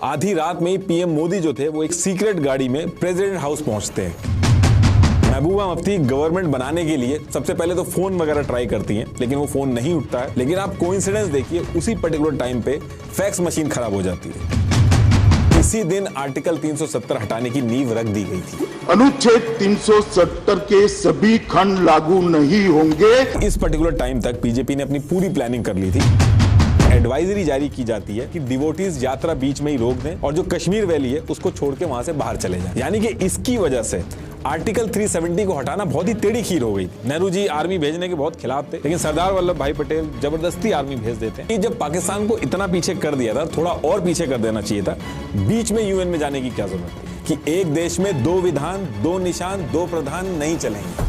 आधी रात में ही पीएम मोदी जो थे वो एक सीक्रेट गाड़ी में प्रेसिडेंट हाउस पहुंचते हैं। महबूबा मुफ्ती गवर्नमेंट बनाने के लिए सबसे पहले तो फोन वगैरह ट्राई करती हैं, लेकिन वो फोन नहीं उठता है। लेकिन आप कोइंसिडेंस देखिए, उसी पर्टिकुलर टाइम पे फैक्स मशीन खराब हो जाती है। इसी दिन आर्टिकल 370 हटाने की नींव रख दी गई थी। अनुच्छेद 370 के सभी खंड लागू नहीं होंगे। इस पर्टिकुलर टाइम तक बीजेपी ने अपनी पूरी प्लानिंग कर ली थी। एडवाइजरी जारी की जाती है कि डिवोटीज यात्रा बीच में ही रोक दें और जो कश्मीर वैली है उसको छोड़ के वहां से बाहर चले जाएं। यानी कि इसकी वजह से आर्टिकल 370 को हटाना बहुत ही टेढ़ी खीर हो गई थी। नेहरू जी आर्मी भेजने के बहुत खिलाफ थे, लेकिन सरदार वल्लभ भाई पटेल जबरदस्ती आर्मी भेज देते हैं। जब पाकिस्तान को इतना पीछे कर दिया था, थोड़ा और पीछे कर देना चाहिए था। बीच में यूएन में जाने की क्या जरूरत थी कि एक देश में दो विधान, दो निशान, दो प्रधान नहीं चलेंगे।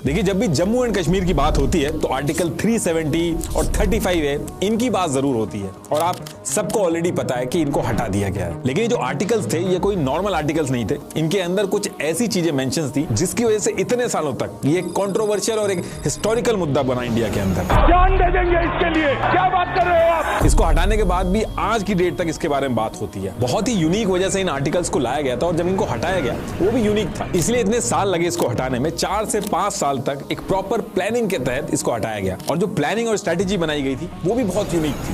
देखिए, जब भी जम्मू एंड कश्मीर की बात होती है तो आर्टिकल 370 और 35A इनकी बात जरूर होती है और आप सबको ऑलरेडी पता है कि इनको हटा दिया गया है। लेकिन ये जो आर्टिकल्स थे ये कोई नॉर्मल आर्टिकल्स नहीं थे। इनके अंदर कुछ ऐसी चीजें मेंशंस थी जिसकी वजह से इतने सालों तक ये कंट्रोवर्शियल और एक हिस्टोरिकल मुद्दा बना इंडिया के अंदर। जान दे देंगे इसके लिए, क्या बात कर रहे हो आप? इसको हटाने के बाद भी आज की डेट तक इसके बारे में बात होती है। बहुत ही यूनिक वजह से इन आर्टिकल्स को लाया गया था और जब इनको हटाया गया वो भी यूनिक था, इसलिए इतने साल लगे इसको हटाने में। 4 से 5 साल तक एक प्रॉपर प्लानिंग के तहत इसको हटाया गया और जो प्लानिंग और स्ट्रेटेजी बनाई गई थी वो भी बहुत यूनिक थी।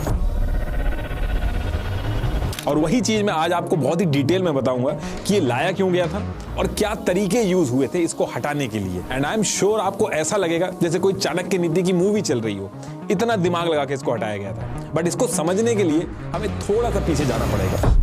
और वही चीज मैं आज आपको बहुत ही डिटेल में बताऊंगा कि ये लाया क्यों गया था और क्या तरीके यूज हुए थे इसको हटाने के लिए। एंड आई एम श्योर आपको ऐसा लगेगा जैसे कोई चाणक्य नीति की मूवी चल रही हो, इतना दिमाग लगा के इसको हटाया गया था। बट इसको समझने के लिए हमें थोड़ा सा पीछे जाना पड़ेगा।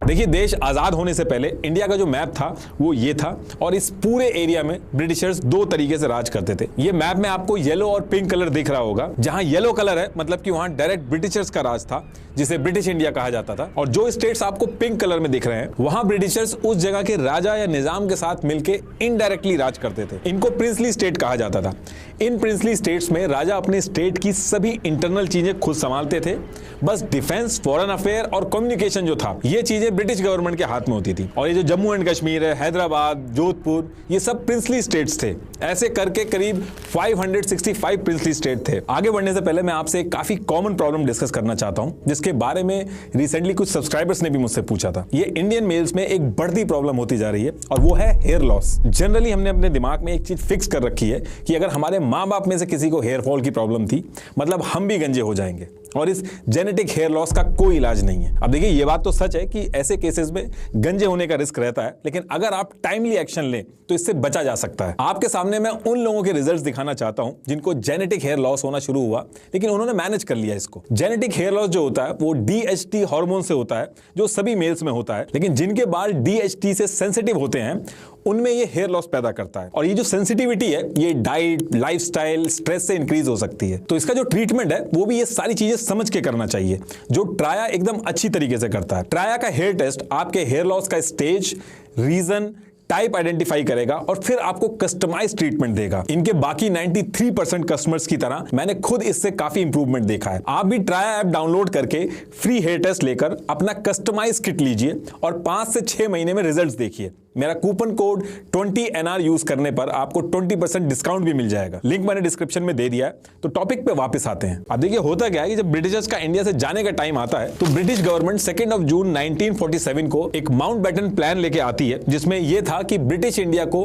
देखिए, देश आजाद होने से पहले इंडिया का जो मैप था वो ये था और इस पूरे एरिया में ब्रिटिशर्स 2 तरीके से राज करते थे। ये मैप में आपको येलो और पिंक कलर दिख रहा होगा। जहां येलो कलर है मतलब कि वहां डायरेक्ट ब्रिटिशर्स का राज था, जिसे ब्रिटिश इंडिया कहा जाता था। और जो स्टेट्स आपको पिंक कलर में दिख रहे हैं वहां ब्रिटिशर्स उस जगह के राजा या निजाम के साथ मिलकर इनडायरेक्टली राज करते थे। इनको प्रिंसली स्टेट कहा जाता था। इन प्रिंसली स्टेट्स में राजा अपने स्टेट की सभी इंटरनल चीजें खुद संभालते थे। बस डिफेंस, फॉरेन अफेयर और कम्युनिकेशन जो था ये चीजें ब्रिटिश गवर्नमेंट के हाथ में होती थी। और ये जो जम्मू एंड कश्मीर है, हैदराबाद, जोधपुर, ये सब प्रिंसली स्टेट्स थे। ऐसे करके करीब 565 प्रिंसली स्टेट थे। आगे बढ़ने से पहले मैं आपसे एक काफी कॉमन प्रॉब्लम डिस्कस करना चाहता हूं जिसके बारे में रिसेंटली कुछ सब्सक्राइबर्स ने भी मुझसे पूछा था। ये इंडियन मेल्स में एक बढ़ती प्रॉब्लम होती जा रही है और वो है हेयर लॉस। जनरली हमने अपने दिमाग में एक चीज फिक्स कर रखी है कि अगर हमारे माँ बाप में से किसी को हेयर फॉल की प्रॉब्लम थी मतलब हम भी गंजे हो जाएंगे और इस जेनेटिक हेयर लॉस का कोई इलाज नहीं है। अब देखिए, ये बात तो सच है कि ऐसे केसेस में गंजे होने का रिस्क रहता है, लेकिन अगर आप टाइमली एक्शन लें तो इससे बचा जा सकता है। आपके सामने मैं उन लोगों के रिजल्ट्स दिखाना चाहता हूं जिनको जेनेटिक हेयर लॉस होना शुरू हुआ लेकिन उन्होंने मैनेज कर लिया इसको। जेनेटिक हेयर लॉस जो होता है वो DHT हार्मोन से होता है जो सभी मेल्स में होता है, लेकिन जिनके बाल DHT से सेंसिटिव होते हैं उनमें ये हेयर लॉस पैदा करता है। और ये जो सेंसिटिविटी है ये डाइट, लाइफस्टाइल, स्ट्रेस से इंक्रीज हो सकती है। तो इसका जो ट्रीटमेंट है वो भी ये सारी चीजें समझ के करना चाहिए, जो ट्राया एकदम अच्छी तरीके से करता है। ट्राया का हेयर टेस्ट आपके हेयर लॉस का स्टेज, रीजन, टाइप आइडेंटिफाई करेगा और फिर आपको कस्टमाइज ट्रीटमेंट देगा। इनके बाकी 93% कस्टमर्स की तरह मैंने खुद इससे काफी इंप्रूवमेंट देखा है। आप भी ट्राया ऐप डाउनलोड करके फ्री हेयर टेस्ट लेकर अपना कस्टमाइज किट लीजिए और 5 से 6 महीने में रिजल्ट्स देखिए। मेरा कूपन कोड 20NR यूज करने पर आपको 20% डिस्काउंट भी मिल जाएगा। लिंक मैंने डिस्क्रिप्शन में दे दिया है। तो टॉपिक पे वापस आते हैं। अब देखिए, होता क्या है कि जब ब्रिटिशर्स का इंडिया से जाने का टाइम आता है तो ब्रिटिश गवर्नमेंट 2 जून 1947 को एक माउंटबेटन प्लान लेके आती है जिसमें यह था कि ब्रिटिश इंडिया को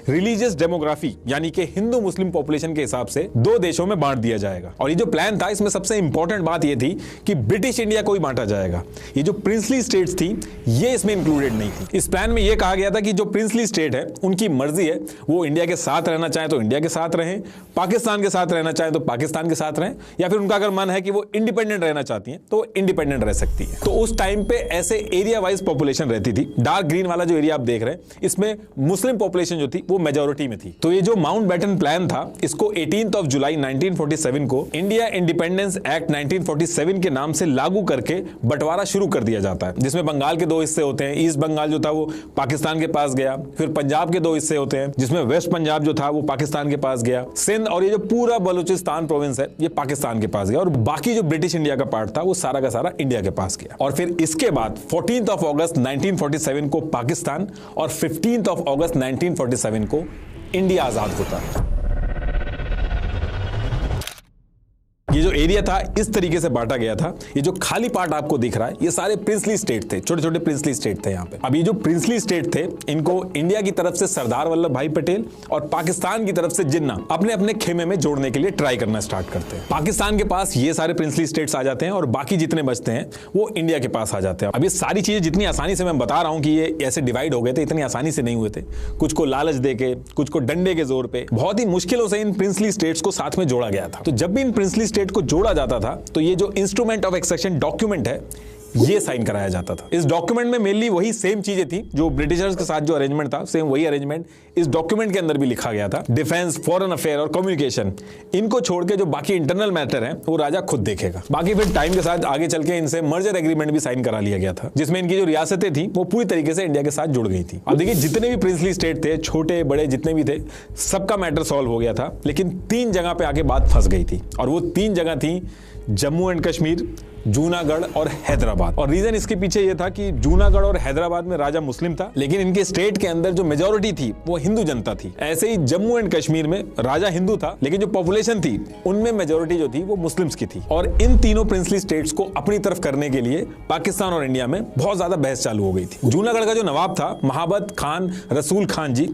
रिलीजियस डेमोग्राफी यानी कि हिंदू मुस्लिम पॉपुलेशन के हिसाब से 2 देशों में बांट दिया जाएगा। और ये जो प्लान था इसमें सबसे इंपॉर्टेंट बात यह थी कि ब्रिटिश इंडिया को ही बांटा जाएगा। ये जो प्रिंसली स्टेट्स थी ये इसमें इंक्लूडेड नहीं थी। इस प्लान में यह कहा गया था कि जो प्रिंसली स्टेट है उनकी मर्जी है, वो इंडिया के साथ रहना चाहे तो इंडिया के साथ रहें, पाकिस्तान के साथ रहना चाहे तो पाकिस्तान के साथ रहें, या फिर उनका अगर मन है कि वो इंडिपेंडेंट रहना चाहती हैं तो इंडिपेंडेंट रह सकती है। तो उस टाइम पे ऐसे एरिया वाइज पॉपुलेशन रहती थी। डार्क ग्रीन वाला जो एरिया आप देख रहे हैं इसमें मुस्लिम पॉपुलेशन जो थी वो मेजॉरिटी में थी। तो ये जो माउंटबेटन प्लान था इसको 18 जुलाई 1947 को इंडिया इंडिपेंडेंस एक्ट 1947 के नाम से लागू करके बंटवारा शुरू कर दिया जाता है, जिसमें बंगाल के 2 हिस्से होते हैं। ईस्ट बंगाल जो था वो पाकिस्तान के पास गया, फिर पंजाब के 2 हिस्से होते हैं जिसमें वेस्ट पंजाब जो था वो पाकिस्तान के पास गया, सिंध और ये जो पूरा बलूचिस्तान प्रोविंस है ये पाकिस्तान के पास गया, और बाकी जो ब्रिटिश इंडिया का पार्ट था वो सारा का सारा इंडिया के पास गया। और फिर इसके बाद 14 अगस्त 1947 को पाकिस्तान और 15 अगस्त 1947 को इंडिया आजाद होता है। ये जो एरिया था इस तरीके से बांटा गया था। ये जो खाली पार्ट आपको दिख रहा है ये सारे प्रिंसली स्टेट थे, छोटे छोटे प्रिंसली स्टेट थे यहाँ पे। अब ये जो प्रिंसली स्टेट थे इनको इंडिया की तरफ से सरदार वल्लभ भाई पटेल और पाकिस्तान की तरफ से जिन्ना अपने अपने खेमे में जोड़ने के लिए ट्राई करना स्टार्ट करते हैं। पाकिस्तान के पास ये सारे प्रिंसली स्टेट्स आ जाते हैं और बाकी जितने बचते हैं वो इंडिया के पास आ जाते हैं। अब ये सारी चीजें जितनी आसानी से मैं बता रहा हूं कि ये ऐसे डिवाइड हो गए थे, इतनी आसानी से नहीं हुए थे। कुछ को लालच देके, कुछ को डंडे के जोर पे, बहुत ही मुश्किलों से इन प्रिंसली स्टेट्स को साथ में जोड़ा गया था। तो जब भी इन प्रिंसली स्टेट को जोड़ा जाता था तो ये जो इंस्ट्रूमेंट ऑफ एक्सेशन डॉक्यूमेंट है ये साइन कराया जाता था। इस डॉक्यूमेंट में मेनली वही सेम चीजें थी जो ब्रिटिशर्स के साथ जो अरेंजमेंट था, सेम वही अरेंजमेंट इस डॉक्यूमेंट के अंदर भी लिखा गया था। डिफेंस, फॉरेन अफेयर और कम्युनिकेशन, इनको छोड़ के जो बाकी इंटरनल मैटर है वो राजा खुद देखेगा। बाकी फिर टाइम के साथ आगे चल के इनसे मर्जर एग्रीमेंट भी साइन करा लिया गया था, जिसमें इनकी जो रियासतें थी वो पूरी तरीके से इंडिया के साथ जुड़ गई थी। अब देखिए जितने भी प्रिंसली स्टेट थे, छोटे बड़े जितने भी थे, सबका मैटर सॉल्व हो गया था, लेकिन 3 जगह पे आके बात फंस गई थी और वो 3 जगह थी जम्मू एंड कश्मीर, जूनागढ़ और हैदराबाद। और रीजन इसके पीछे यह था कि जूनागढ़ और हैदराबाद में राजा मुस्लिम था, लेकिन इनके स्टेट के अंदर जो मेजॉरिटी थी वो हिंदू जनता थी। ऐसे ही जम्मू एंड कश्मीर में राजा हिंदू था, लेकिन जो पॉपुलेशन थी उनमें मेजॉरिटी जो थी वो मुस्लिम्स की थी। और इन तीनों प्रिंसली स्टेट्स को अपनी तरफ करने के लिए पाकिस्तान और इंडिया में बहुत ज्यादा बहस चालू हो गई थी। जूनागढ़ का जो नवाब था महाबत खान रसूल खान जी,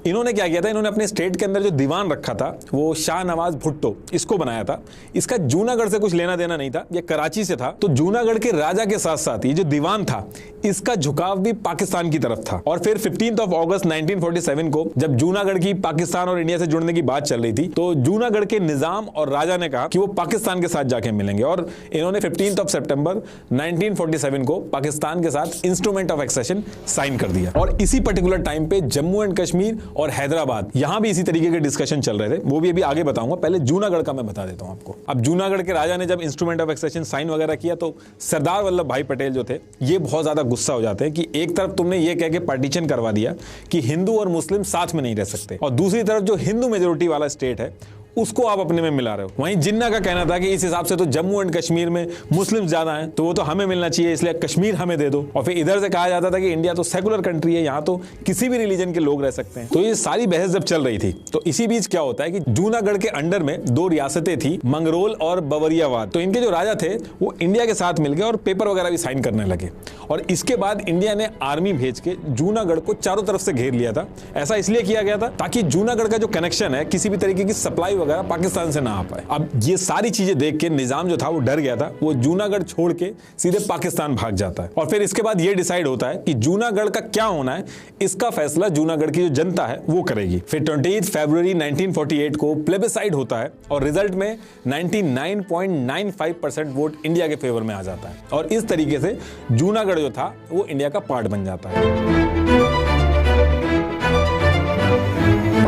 इन्होंने क्या किया था, इन्होंने अपने स्टेट के अंदर जो दीवान रखा था वो शाह नवाज भुट्टो इसको बनाया था। इसका जूनागढ़ से कुछ लेना देना नहीं था, ये कराची से था। तो जूनागढ़ के राजा के साथ साथ ये जो दीवान था इसका झुकाव भी पाकिस्तान की तरफ था। और फिर 15 अगस्त 1947 को जब जूनागढ़ की पाकिस्तान और इंडिया से जुड़ने की बात चल रही थी तो जूनागढ़ के निजाम और राजा ने कहा कि वो पाकिस्तान के साथ जाके मिलेंगे और इन्होंने 15 सितंबर 1947 को पाकिस्तान के साथ इंस्ट्रूमेंट ऑफ एक्सेशन साइन कर दिया। और इसी पर्टिकुलर टाइम पे जम्मू एंड कश्मीर और हैदराबाद यहां भी इसी तरीके के डिस्कशन चल रहे थे, वो भी अभी आगे बताऊंगा। पहले जूनागढ़ का मैं बता देता हूं आपको। अब जूनागढ़ के राजा ने जब इंस्ट्रूमेंट ऑफ एक्सेशन साइन वगैरह किया तो सरदार वल्लभ भाई पटेल जो थे ये बहुत ज्यादा गुस्सा हो जाते हैं कि एक तरफ तुमने ये कह के पार्टीशन करवा दिया कि हिंदू और मुस्लिम साथ में नहीं रह सकते, और दूसरी तरफ जो हिंदू मेजोरिटी वाला स्टेट है उसको आप अपने में मिला रहे हो। वहीं जिन्ना का कहना था कि इस हिसाब से तो जम्मू एंड कश्मीर में मुस्लिम ज्यादा हैं तो वो तो हमें मिलना चाहिए, इसलिए कश्मीर हमें दे दो। और फिर इधर से कहा जाता था कि इंडिया तो सेकुलर कंट्री है, यहाँ तो किसी भी रिलीजन के लोग रह सकते हैं। तो ये सारी बहस जब चल रही थी तो इसी बीच क्या होता है कि जूनागढ़ के अंडर में 2 रियासतें थी, मंगरोल और बवरियावाद। तो इनके जो राजा थे वो इंडिया के साथ मिल गए और पेपर वगैरह भी साइन करने लगे। और इसके बाद इंडिया ने आर्मी भेज के जूनागढ़ को चारों तरफ से घेर लिया था। ऐसा इसलिए किया गया था ताकि जूनागढ़ का जो कनेक्शन है किसी भी तरीके की सप्लाई वगैरह पाकिस्तान से ना आ पाए। अब ये सारी चीजें देख के निजाम जो था वो डर गया था, वो जूनागढ़ छोड़ के सीधे पाकिस्तान भाग जाता है। और फिर इसके बाद ये डिसाइड होता है कि जूनागढ़ का क्या होना है इसका फैसला जूनागढ़ की जो जनता है वो करेगी। फिर 28 फरवरी 1948 को प्लेबिसाइड होता है और रिजल्ट में 99.95% वोट इंडिया के फेवर में आ जाता है और इस तरीके से जूनागढ़ जो था वो इंडिया का पार्ट बन जाता है।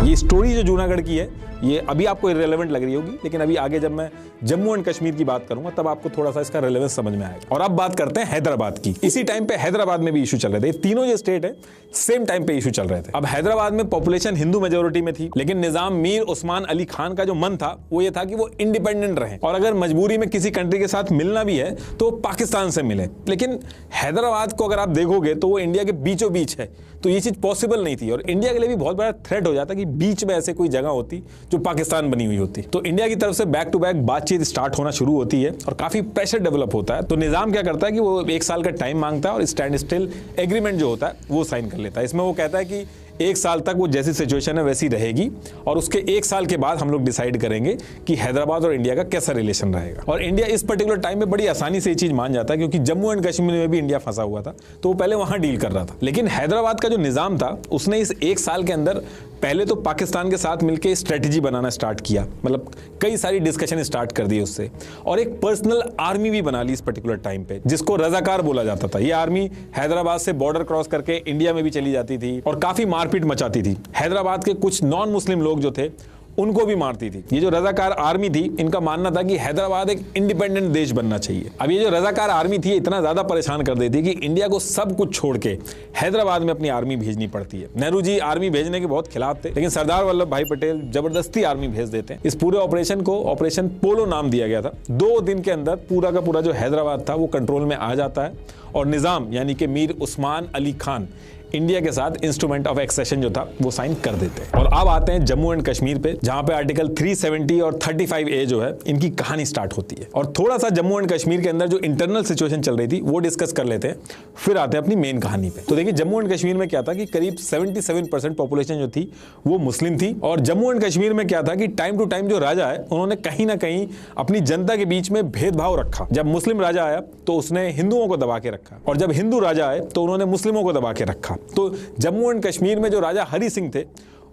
ये स्टोरी जो जूनागढ़ की है ये अभी आपको इररिलेवेंट लग रही होगी, लेकिन अभी आगे जब मैं जम्मू एंड कश्मीर की बात करूंगा तब आपको थोड़ा सा इसका रेलेवेंस समझ में आएगा। और अब बात करते हैं हैदराबाद की। इसी टाइम पे हैदराबाद में भी इशू चल रहे थे, तीनों जो स्टेट है सेम टाइम पे इशू चल रहे थे। अब हैदराबाद में पॉपुलेशन हिंदू मेजोरिटी में थी, लेकिन निजाम मीर उस्मान अली खान का जो मन था वो ये था कि वो इंडिपेंडेंट रहे और अगर मजबूरी में किसी कंट्री के साथ मिलना भी है तो पाकिस्तान से मिले। लेकिन हैदराबाद को अगर आप देखोगे तो वो इंडिया के बीचों बीच है, तो ये चीज पॉसिबल नहीं थी और इंडिया के लिए भी बहुत बड़ा थ्रेट हो जाता कि बीच में ऐसे कोई जगह होती जो पाकिस्तान बनी हुई होती। तो इंडिया की तरफ से बैक टू बैक बातचीत स्टार्ट होना शुरू होती है और काफी प्रेशर डेवलप होता है। तो निजाम क्या करता है कि वो 1 साल का टाइम मांगता है और स्टैंड स्टिल एग्रीमेंट जो होता है वो साइन कर लेता है। इसमें वो कहता है कि 1 साल तक वो जैसी सिचुएशन है वैसी रहेगी और उसके 1 साल के बाद हम लोग डिसाइड करेंगे कि हैदराबाद और इंडिया का कैसा रिलेशन रहेगा। और इंडिया इस पर्टिकुलर टाइम में बड़ी आसानी से ये चीज मान जाता है क्योंकि जम्मू एंड कश्मीर में भी इंडिया फंसा हुआ था, तो वो पहले वहां डील कर रहा था। लेकिन हैदराबाद का जो निजाम था उसने इस 1 साल के अंदर पहले तो पाकिस्तान के साथ मिलकर स्ट्रेटेजी बनाना स्टार्ट किया, मतलब कई सारी डिस्कशन स्टार्ट कर दी उससे, और एक पर्सनल आर्मी भी बना ली इस पर्टिकुलर टाइम पे जिसको रजाकार बोला जाता था। ये आर्मी हैदराबाद से बॉर्डर क्रॉस करके इंडिया में भी चली जाती थी और काफी मारपीट मचाती थी। हैदराबाद के कुछ नॉन मुस्लिम लोग जो थे उनको भी मारती थी। ये जो रजाकार आर्मी थी इनका मानना था कि हैदराबाद एक इंडिपेंडेंट देश बनना चाहिए। अब ये जो रजाकार आर्मी थी इतना ज्यादा परेशान कर देती कि इंडिया को सब कुछ छोड़ के हैदराबाद में अपनी आर्मी भेजनी पड़ती है। नेहरू जी आर्मी भेजने के बहुत खिलाफ थे, लेकिन सरदार वल्लभ भाई पटेल जबरदस्ती आर्मी भेज देते हैं। इस पूरे ऑपरेशन को ऑपरेशन पोलो नाम दिया गया था। 2 दिन के अंदर पूरा का पूरा जो हैदराबाद था वो कंट्रोल में आ जाता है और निजाम यानी कि मीर उस्मान अली खान इंडिया के साथ इंस्ट्रूमेंट ऑफ एक्सेशन जो था वो साइन कर देते हैं। और अब आते हैं जम्मू एंड कश्मीर पे, जहां पे आर्टिकल 370 और 35A जो है इनकी कहानी स्टार्ट होती है। और थोड़ा सा जम्मू एंड कश्मीर के अंदर जो इंटरनल सिचुएशन चल रही थी वो डिस्कस कर लेते हैं, फिर आते हैं अपनी मेन कहानी पे। तो देखिए जम्मू एंड कश्मीर में क्या था कि करीब 77% पॉपुलेशन जो थी वो मुस्लिम थी। और जम्मू एंड कश्मीर में क्या था कि टाइम टू टाइम जो राजा है उन्होंने कहीं ना कहीं अपनी जनता के बीच में भेदभाव रखा। जब मुस्लिम राजा आया तो उसने हिंदुओं को दबा के रखा, और जब हिंदू राजा आए तो उन्होंने मुस्लिमों को दबा के रखा। तो जम्मू एंड कश्मीर में जो राजा हरि सिंह थे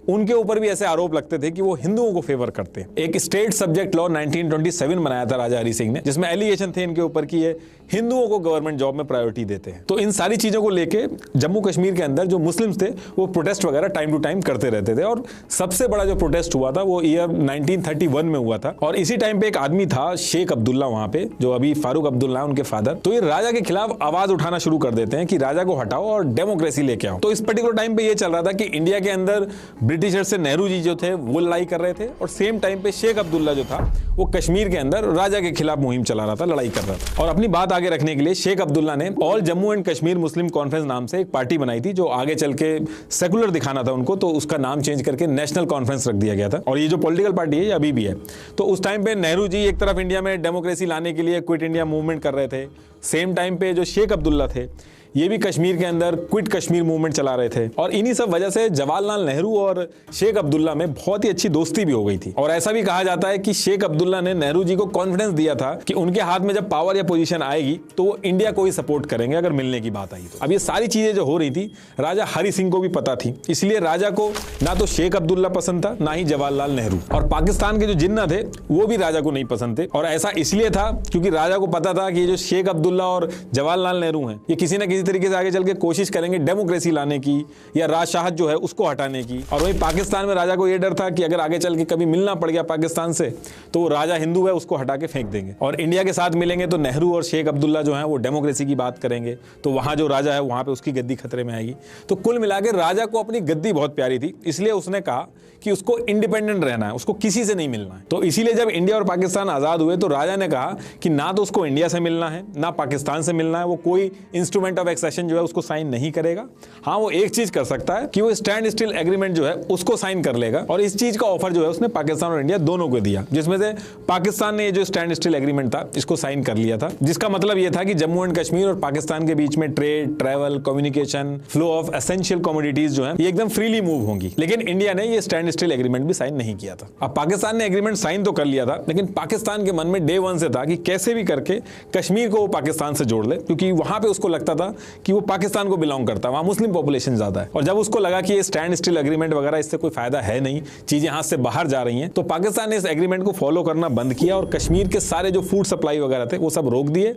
उनके ऊपर भी ऐसे आरोप लगते थे कि वो हिंदुओं को फेवर करते हैं। एक स्टेट सब्जेक्ट लॉ 1927 बनाया था राजा हरि सिंह ने, जिसमें एलिगेशन थे इनके ऊपर कि ये हिंदुओं को गवर्नमेंट जॉब में प्रायोरिटी देते हैं। तो इन सारी चीजों को लेके जम्मू कश्मीर के अंदर जो मुस्लिम्स थे वो प्रोटेस्ट वगैरह टाइम टू टाइम करते रहते थे। और सबसे बड़ा जो प्रोटेस्ट हुआ था वो ईयर 1931 में हुआ था। और इसी टाइम पे एक आदमी था शेख अब्दुल्ला वहां पे, जो अभी फारूक अब्दुल्ला उनके फादर, तो ये राजा के खिलाफ आवाज उठाना शुरू कर देते हैं कि राजा को हटाओ और डेमोक्रेसी लेके आओ। तो इस पर्टिकुलर टाइम पे ये चल रहा था कि इंडिया के अंदर ब्रिटिशर से नेहरू जी जो थे वो लड़ाई कर रहे थे, और सेम टाइम पे शेख अब्दुल्ला जो था वो कश्मीर के अंदर राजा के खिलाफ मुहिम चला रहा था, लड़ाई कर रहा था। और अपनी बात आगे रखने के लिए शेख अब्दुल्ला ने all Jammu and Kashmir Muslim conference नाम से एक पार्टी बनाई थी, जो आगे चल के सेकुलर दिखाना था उनको, तो उसका नाम चेंज करके नेशनल कॉन्फ्रेंस रख दिया गया था। और ये जो पॉलिटिकल पार्टी है ये अभी भी है। तो उस टाइम पे नेहरू जी एक तरफ इंडिया में डेमोक्रेसी लाने के लिए क्विट इंडिया मूवमेंट कर रहे थे, सेम टाइम पे जो शेख अब्दुल्ला थे ये भी कश्मीर के अंदर क्विट कश्मीर मूवमेंट चला रहे थे। और इन्हीं सब वजह से जवाहरलाल नेहरू और शेख अब्दुल्ला में बहुत ही अच्छी दोस्ती भी हो गई थी। और ऐसा भी कहा जाता है कि शेख अब्दुल्ला ने नेहरू जी को कॉन्फिडेंस दिया था कि उनके हाथ में जब पावर या पोजीशन आएगी तो वो इंडिया को ही सपोर्ट करेंगे अगर मिलने की बात आई तो। अब ये सारी चीजें जो हो रही थी राजा हरि सिंह को भी पता थी, इसलिए राजा को ना तो शेख अब्दुल्ला पसंद था ना ही जवाहरलाल नेहरू। और पाकिस्तान के जो जिन्ना थे वो भी राजा को नहीं पसंद थे। और ऐसा इसलिए था क्योंकि राजा को पता था कि ये जो शेख अब्दुल्ला और जवाहरलाल नेहरू हैं ये किसी ना किसी तरीके से आगे चल के कोशिश करेंगे डेमोक्रेसी लाने की या राजशाहत जो है उसको हटाने की। और वहीं पाकिस्तान में राजा को यह डर था कि अगर आगे चल के कभी मिलना पड़ गया पाकिस्तान से तो वो राजा हिंदू है उसको हटा के फेंक देंगे। और इंडिया के साथ मिलेंगे तो नेहरू और शेख अब्दुल्ला जो है वो डेमोक्रेसी की बात करेंगे, तो वहां जो राजा है वहां पे उसकी गद्दी खतरे में आएगी। तो कुल मिलाकर राजा को अपनी गद्दी बहुत प्यारी थी, इसलिए उसने कहा कि उसको इंडिपेंडेंट रहना है, उसको किसी से नहीं मिलना है। तो इसीलिए जब इंडिया और पाकिस्तान आजाद हुए तो राजा ने कहा कि ना तो उसको इंडिया से मिलना है ना पाकिस्तान से मिलना है, वो कोई इंस्ट्रूमेंट ऑफ एक्सेशन जो है उसको साइन नहीं करेगा। हाँ, वो एक चीज कर सकता है कि वो स्टैंड स्टिल एग्रीमेंट जो है उसको साइन कर लेगा। और इस चीज का ऑफर जो है उसने पाकिस्तान और इंडिया दोनों को दिया, जिसमें से पाकिस्तान ने ये जो स्टैंड स्टिल एग्रीमेंट था इसको साइन कर लिया था, जिसका मतलब ये था कि जम्मू एंड कश्मीर और पाकिस्तान के बीच में trade, travel, communication, flow of essential commodities जो है ये एकदम फ्रीली मूव होंगी। लेकिन इंडिया ने ये स्टैंड स्टिल एग्रीमेंट भी साइन नहीं किया था। अब पाकिस्तान ने एग्रीमेंट साइन तो कर लिया था, लेकिन पाकिस्तान के मन में डे वन से था कि कैसे भी करके कश्मीर को वो पाकिस्तान से जोड़ ले, क्योंकि वहां पे उसको लगता था कि वो पाकिस्तान को बिलोंग करता है, वहां मुस्लिम पॉपुलेशन ज्यादा है। और जब उसको लगा कि ये स्टैंड स्टिल एग्रीमेंट वगैरह इससे कोई फायदा है नहीं, चीजें हाथ से बाहर जा रही हैं, तो पाकिस्तान ने इस एग्रीमेंट को फॉलो करना बंद किया और कश्मीर के सारे जो फूड सप्लाई वगैरह थे वो सब रोक दिए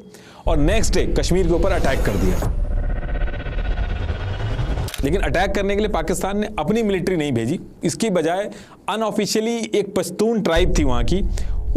और नेक्स्ट डे कश्मीर के ऊपर अटैक कर दिया। लेकिन अटैक करने के लिए पाकिस्तान ने अपनी मिलिट्री नहीं भेजी, इसकी बजाय अनऑफिशियली एक पश्तून ट्राइब थी वहां की,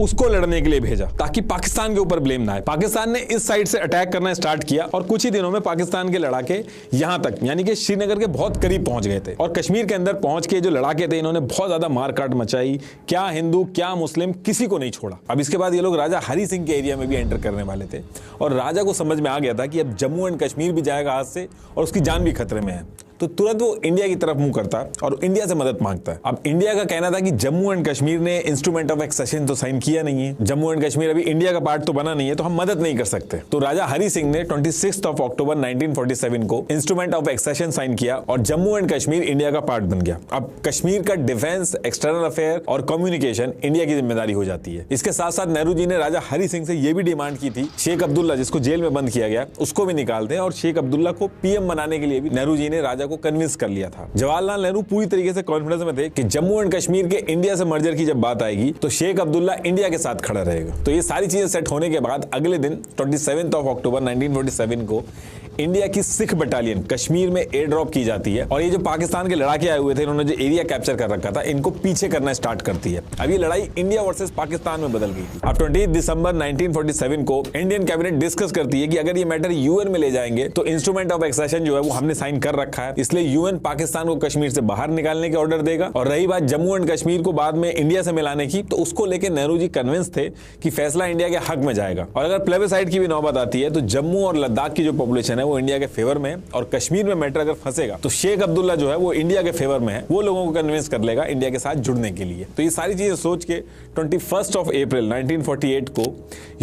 उसको लड़ने के लिए भेजा ताकि पाकिस्तान के ऊपर ब्लेम ना आए। पाकिस्तान ने इस साइड से अटैक करना स्टार्ट किया और कुछ ही दिनों में पाकिस्तान के लड़ाके यहां तक यानी कि श्रीनगर के बहुत करीब पहुंच गए थे। और कश्मीर के अंदर पहुंच के जो लड़ाके थे इन्होंने बहुत ज्यादा मारकाट मचाई, क्या हिंदू क्या मुस्लिम किसी को नहीं छोड़ा। अब इसके बाद ये लोग राजा हरि सिंह के एरिया में भी एंटर करने वाले थे और राजा को समझ में आ गया था कि अब जम्मू एंड कश्मीर भी जाएगा हाथ से और उसकी जान भी खतरे में है। तो तुरंत वो इंडिया की तरफ मुंह करता है और इंडिया से मदद मांगता है। अब इंडिया का कहना था कि जम्मू एंड कश्मीर ने इंस्ट्रूमेंट ऑफ एक्सेशन तो साइन किया नहीं है, जम्मू एंड कश्मीर अभी इंडिया का पार्ट तो बना नहीं है, तो हम मदद नहीं कर सकते। तो राजा हरि सिंह ने 26 अक्टूबर 1947 को इंस्ट्रूमेंट ऑफ एक्सेशन साइन किया और जम्मू एंड कश्मीर इंडिया का पार्ट बन गया। अब कश्मीर का डिफेंस, एक्सटर्नल अफेयर और कम्युनिकेशन इंडिया की जिम्मेदारी हो जाती है। इसके साथ साथ नेहरू जी ने राजा हरि सिंह से यह भी डिमांड की थी शेख अब्दुल्ला, जिसको जेल में बंद किया गया, उसको भी निकाल दें और शेख अब्दुल्ला को पीएम बनाने के लिए भी नेहरू जी ने राजा को कन्विंस कर लिया था। जवाहरलाल नेहरू पूरी तरीके से कॉन्फिडेंस में थे कि जम्मू एंड कश्मीर के इंडिया से मर्जर की जब बात आएगी तो शेख अब्दुल्ला इंडिया के साथ खड़ा रहेगा। तो ये सारी चीजें सेट होने के बाद अगले दिन 27 अक्टूबर 1947 को इंडिया की सिख बटालियन कश्मीर में एयर ड्रॉप की जाती है और ये जो पाकिस्तान के लड़ाके आए हुए थे इन्होंने जो एरिया कैप्चर कर रखा था इनको पीछे करना स्टार्ट करती है। अब ये लड़ाई इंडिया वर्सेस पाकिस्तान में बदल गई थी। अब 20 दिसंबर 1947 को इंडियन कैबिनेट डिस्कस करती है कि अगर ये मैटर यूएन में ले जाएंगे तो इंस्ट्रूमेंट ऑफ एक्सेशन जो है वो हमने साइन कर रखा है, इसलिए यूएन पाकिस्तान को कश्मीर से बाहर निकालने के ऑर्डर देगा। और रही बात जम्मू एंड कश्मीर को बाद में इंडिया से मिलाने की, तो उसको लेकर नेहरू जी कन्विंस थे कि फैसला इंडिया के हक में जाएगा। और अगर प्लेबिसाइड की भी नौबत आती है तो जम्मू और लद्दाख की जो पॉपुलेशन है वो इंडिया के फेवर में है, और कश्मीर में मैटर अगर फंसेगा तो शेख अब्दुल्ला जो है वो इंडिया के फेवर में है, वो लोगों को कन्विंस कर लेगा इंडिया के साथ जुड़ने के लिए। तो ये सारी चीजें सोच के 21 अप्रैल 1948 को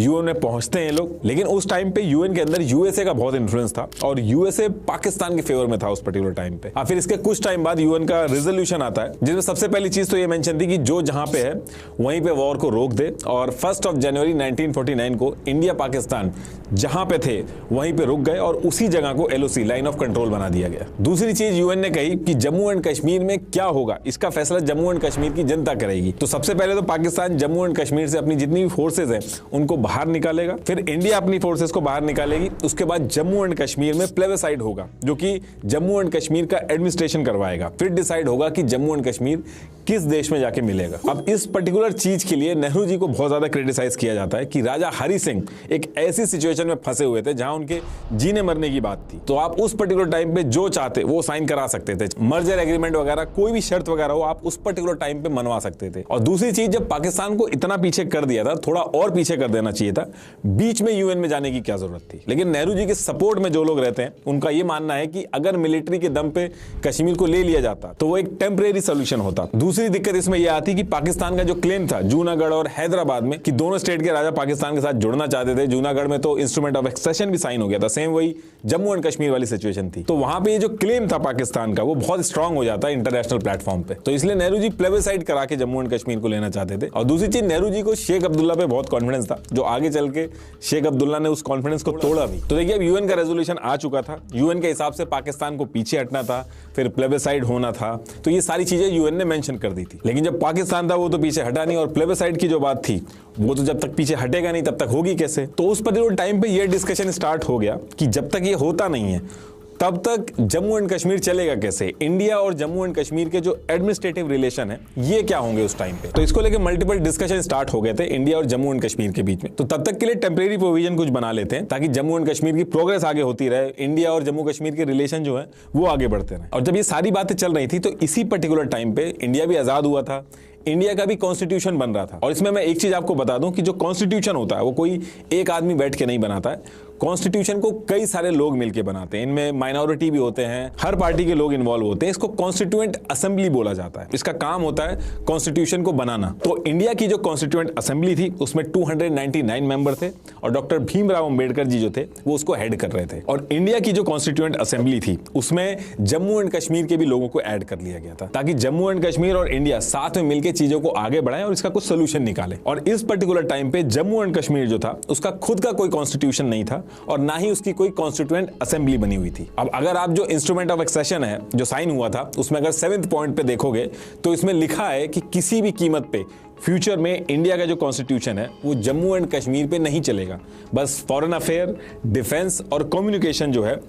यूएन में पहुंचते हैं लोग। लेकिन उस टाइम पे यूएन के अंदर यूएसए का बहुत इंफ्लुएंस था और यूएसए पाकिस्तान के फेवर में था उस पर्टिकुलर टाइम पे। फिर इसके कुछ टाइम बाद यूएन का रेजोल्यूशन आता है जिसमें सबसे पहली चीज तो ये मेंशन थी कि जो जहां पे है वहीं पे वॉर को रोक दे, और 1 जनवरी 1949 को इंडिया पाकिस्तान जहां पे थे वहीं पे रुक गए और उसी जगह को एलओसी लाइन ऑफ कंट्रोल बना दिया गया। दूसरी चीज यूएन ने कही कि जम्मू एंड कश्मीर में क्या होगा इसका फैसला जम्मू एंड कश्मीर की जनता करेगी। तो सबसे पहले तो पाकिस्तान जम्मू एंड कश्मीर से अपनी जितनी भी फोर्सेज हैं उनको बाहर निकालेगा, फिर इंडिया अपनी फोर्सेज को बाहर निकालेगी। उसके बाद जम्मू एंड कश्मीर में प्लेबिसाइड होगा जो कि जम्मू एंड कश्मीर का एडमिनिस्ट्रेशन करवाएगा। फिर डिसाइड होगा कि जम्मू एंड कश्मीर किस देश में जाके मिलेगा। अब इस पर्टिकुलर चीज के लिए नेहरू जी को बहुत ज्यादा क्रिटिसाइज किया जाता है कि राजा हरि सिंह एक ऐसी सिचुएशन में फंसे हुए थे जहां उनके जीने मरने की बात थी। तो आप उस पर्टिकुलर टाइम पे जो चाहते वो साइन करा सकते थे, मर्जर एग्रीमेंट वगैरह कोई भी शर्त वगैरह हो आप उस पर्टिकुलर टाइम पे मनवा सकते थे। और दूसरी चीज, जब पाकिस्तान को इतना पीछे कर दिया था, थोड़ा और पीछे कर देना चाहिए था, बीच में यूएन में जाने की क्या जरूरत थी। लेकिन नेहरू जी के सपोर्ट में जो लोग रहते हैं उनका यह मानना है कि अगर मिलिट्री के दम पे कश्मीर को ले लिया जाता तो वो एक टेम्परेरी सोल्यूशन होता। दूसरी दिक्कत इसमें यह आती कि पाकिस्तान का जो क्लेम था जूनागढ़ और हैदराबाद में कि दोनों स्टेट के राजा पाकिस्तान के साथ जुड़ना चाहते थे, जूनागढ़ में तो इंस्ट्रूमेंट ऑफ एक्सेशन भी साइन हो गया था, सेम वही जम्मू एंड कश्मीर वाली सिचुएशन थी। तो वहां पे ये जो क्लेम था पाकिस्तान का वो बहुत स्ट्रांग हो जाता है इंटरनेशनल प्लेटफॉर्म पे। तो इसलिए नेहरू जी प्लेबिसाइड करा के जम्मू एंड कश्मीर को लेना चाहते थे। और दूसरी चीज, नेहरू जी को शेख अब्दुल्ला पे बहुत कॉन्फिडेंस था, जो आगे चल के शेख अब्दुल्ला ने उस कॉन्फिडेंस को तोड़ा भी। तो देखिए अब यूएन का रेजोल्यूशन आ चुका था, यूएन के हिसाब से पाकिस्तान को पीछे हटना था, फिर प्लेबिसाइड होना था, तो ये सारी चीजें यूएन ने मेंशन कर दी थी। लेकिन जब पाकिस्तान था वो तो पीछे हटा नहीं, और प्लेबिसाइड की जो बात थी वो तो जब तक पीछे हटेगा नहीं तब तक होगी कैसे। तो उस पर्टिकुलर टाइम पे ये डिस्कशन स्टार्ट हो गया कि जब तक ये होता नहीं है तब तक जम्मू एंड कश्मीर चलेगा कैसे। इंडिया और जम्मू एंड कश्मीर के जो एडमिनिस्ट्रेटिव रिलेशन है ये क्या होंगे उस टाइम पे। तो इसको लेकर मल्टीपल डिस्कशन स्टार्ट हो गए थे इंडिया और जम्मू एंड कश्मीर के बीच में। तो तब तक के लिए टेम्परेरी प्रोविजन कुछ बना लेते हैं ताकि जम्मू एंड कश्मीर की प्रोग्रेस आगे होती रहे, इंडिया और जम्मू कश्मीर के रिलेशन जो है वो आगे बढ़ते रहे। और जब ये सारी बातें चल रही थी तो इसी पर्टिकुलर टाइम पे इंडिया भी आजाद हुआ था, इंडिया का भी कॉन्स्टिट्यूशन बन रहा था। और इसमें मैं एक चीज आपको बता दूं कि जो कॉन्स्टिट्यूशन होता है वो कोई एक आदमी बैठ के नहीं बनाता है, कॉन्स्टिट्यूशन को कई सारे लोग मिलकर बनाते हैं, इनमें माइनॉरिटी भी होते हैं, हर पार्टी के लोग इन्वॉल्व होते हैं। इसको कॉन्स्टिट्यूएंट असेंबली बोला जाता है, इसका काम होता है कॉन्स्टिट्यूशन को बनाना। तो इंडिया की जो कॉन्स्टिट्यूएंट असेंबली थी उसमें 299 मेंबर थे और डॉक्टर भीमराव अंबेडकर जी जो थे वो उसको हेड कर रहे थे। और इंडिया की जो कॉन्स्टिट्यूएंट असेंबली थी उसमें जम्मू एंड कश्मीर के भी लोगों को ऐड कर लिया गया था ताकि जम्मू एंड कश्मीर और इंडिया साथ में मिलकर चीजों को आगे बढ़ाएं और इसका कुछ सोल्यूशन निकालें। और इस पर्टिकुलर टाइम पे जम्मू एंड कश्मीर जो था उसका खुद का कोई कॉन्स्टिट्यूशन नहीं था और ना ही उसकी कोई कॉन्स्टिट्यूएंट असेंबली बनी हुई थी। अब अगर आप जो इंस्ट्रूमेंट ऑफ एक्सेशन है जो साइन हुआ था उसमें अगर 7th पॉइंट पे देखोगे तो इसमें लिखा है कि किसी भी कीमत पे फ्यूचर में इंडिया का जो कॉन्स्टिट्यूशन है वो जम्मू एंड कश्मीर पे नहीं चलेगा, बस फॉरेन अफेयर, डिफेंस और कम्युनिकेशन जो है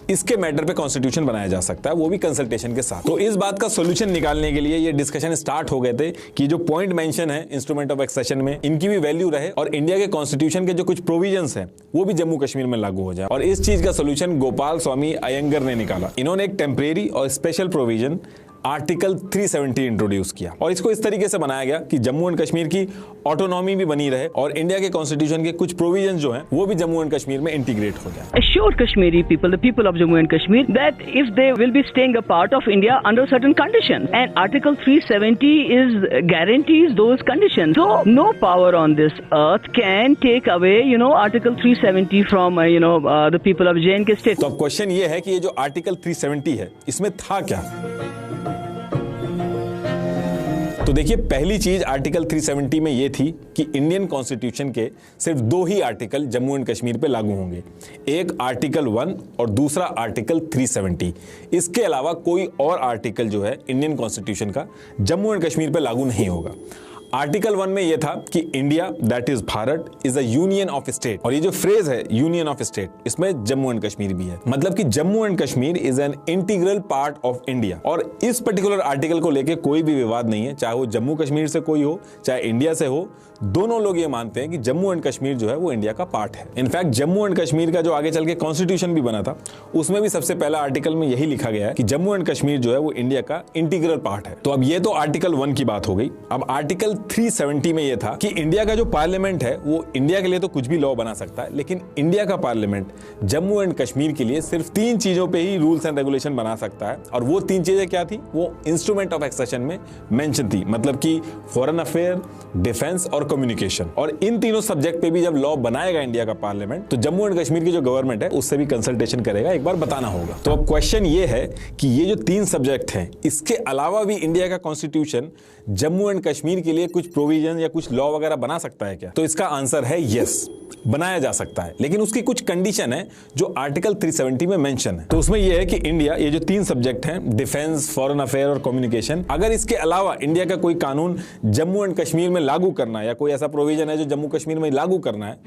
इसके मैटर पे कॉन्स्टिट्यूशन बनाया जा सकता है, वो भी कंसल्टेशन के साथ। तो इस बात का सॉल्यूशन निकालने के लिए ये डिस्कशन स्टार्ट हो गए थे कि जो पॉइंट मेंशन है इंस्ट्रूमेंट ऑफ एक्सेशन में इनकी भी वैल्यू रहे और इंडिया के कॉन्स्टिट्यूशन के जो कुछ प्रोविजंस हैं वो भी जम्मू कश्मीर में लागू हो जाए। और इस चीज का सॉल्यूशन गोपाल स्वामी अयंगर ने निकाला। इन्होंने एक टेम्परेरी और स्पेशल प्रोविजन आर्टिकल 370 इंट्रोड्यूस किया और इसको इस तरीके से बनाया गया कि जम्मू एंड कश्मीर की ऑटोनॉमी भी बनी रहे और इंडिया के कॉन्स्टिट्यूशन के कुछ प्रोविजंस जो हैं वो भी जम्मू एंड कश्मीर में इंटीग्रेट हो जाए। Assured Kashmiri people, the people of Jammu and Kashmir, that if they will be staying a part of India under certain conditions, and Article 370 guarantees those conditions. So no power on this earth can take away, Article 370 from, the people of J&K state. तो अब question ये है कि ये जो article 370 है इसमें था क्या। तो देखिए पहली चीज आर्टिकल 370 में ये थी कि इंडियन कॉन्स्टिट्यूशन के सिर्फ 2 ही आर्टिकल जम्मू एंड कश्मीर पे लागू होंगे, एक आर्टिकल 1 और दूसरा आर्टिकल 370। इसके अलावा कोई और आर्टिकल जो है इंडियन कॉन्स्टिट्यूशन का जम्मू एंड कश्मीर पे लागू नहीं होगा। आर्टिकल 1 में यह था कि India that is Bharat is a union of state, और ये जो फ्रेज है यूनियन ऑफ स्टेट, इसमें जम्मू एंड कश्मीर भी है, मतलब कि Jammu and Kashmir is an integral part of India. और इस पर्टिकुलर आर्टिकल को लेकर कोई भी विवाद नहीं है, चाहे वो जम्मू कश्मीर से कोई हो चाहे इंडिया से हो, दोनों लोग ये मानते हैं कि जम्मू एंड कश्मीर जो है वो इंडिया का पार्ट है। इनफैक्ट जम्मू एंड कश्मीर का जो आगे चल के कॉन्स्टिट्यूशन भी बना था, उसमें भी सबसे पहला आर्टिकल में यही लिखा गया है कि जम्मू एंड कश्मीर जो है वो इंडिया का इंटीग्रल पार्ट है। तो अब ये तो आर्टिकल 1 की बात हो गई। अब आर्टिकल 370 में यह था कि इंडिया का जो पार्लियामेंट है वो इंडिया के लिए तो कुछ भी लॉ बना सकता है, लेकिन इंडिया का पार्लियामेंट जम्मू एंड कश्मीर के लिए सिर्फ 3 चीजों पे ही रूल्स एंड रेगुलेशन बना सकता है। और वो 3 चीजें क्या थी, वो इंस्ट्रूमेंट ऑफ एक्सेशन में मेंशन थी, मतलब कि फॉरेन अफेयर, डिफेंस और कम्युनिकेशन। और इन तीनों सब्जेक्ट पे भी जब लॉ बनाएगा इंडिया का पार्लियामेंट, तो जम्मू एंड कश्मीर की जो गवर्नमेंट है उससे भी कंसल्टेशन करेगा, एक बार बताना होगा। तो अब क्वेश्चन ये है कि ये जो 3 सब्जेक्ट हैं, इसके अलावा भी इंडिया का कॉन्स्टिट्यूशन जम्मू एंड कश्मीर के लिए कुछ प्रोविजन या कुछ लॉ वगैरह बना सकता है क्या? तो इसका आंसर है यस, बनाया जा सकता है, लेकिन उसकी कुछ कंडीशन है जो आर्टिकल 370 में मेंशन है। तो उसमें यह है कि इंडिया, ये जो 3 सब्जेक्ट हैं, डिफेंस, फॉरेन अफेयर और कम्युनिकेशन, अगर इसके अलावा इंडिया का कोई कानून जम्मू एंड कश्मीर में लागू करना है या कोई ऐसा प्रोविजन है जो जम्मू कश्मीर में लागू करना है,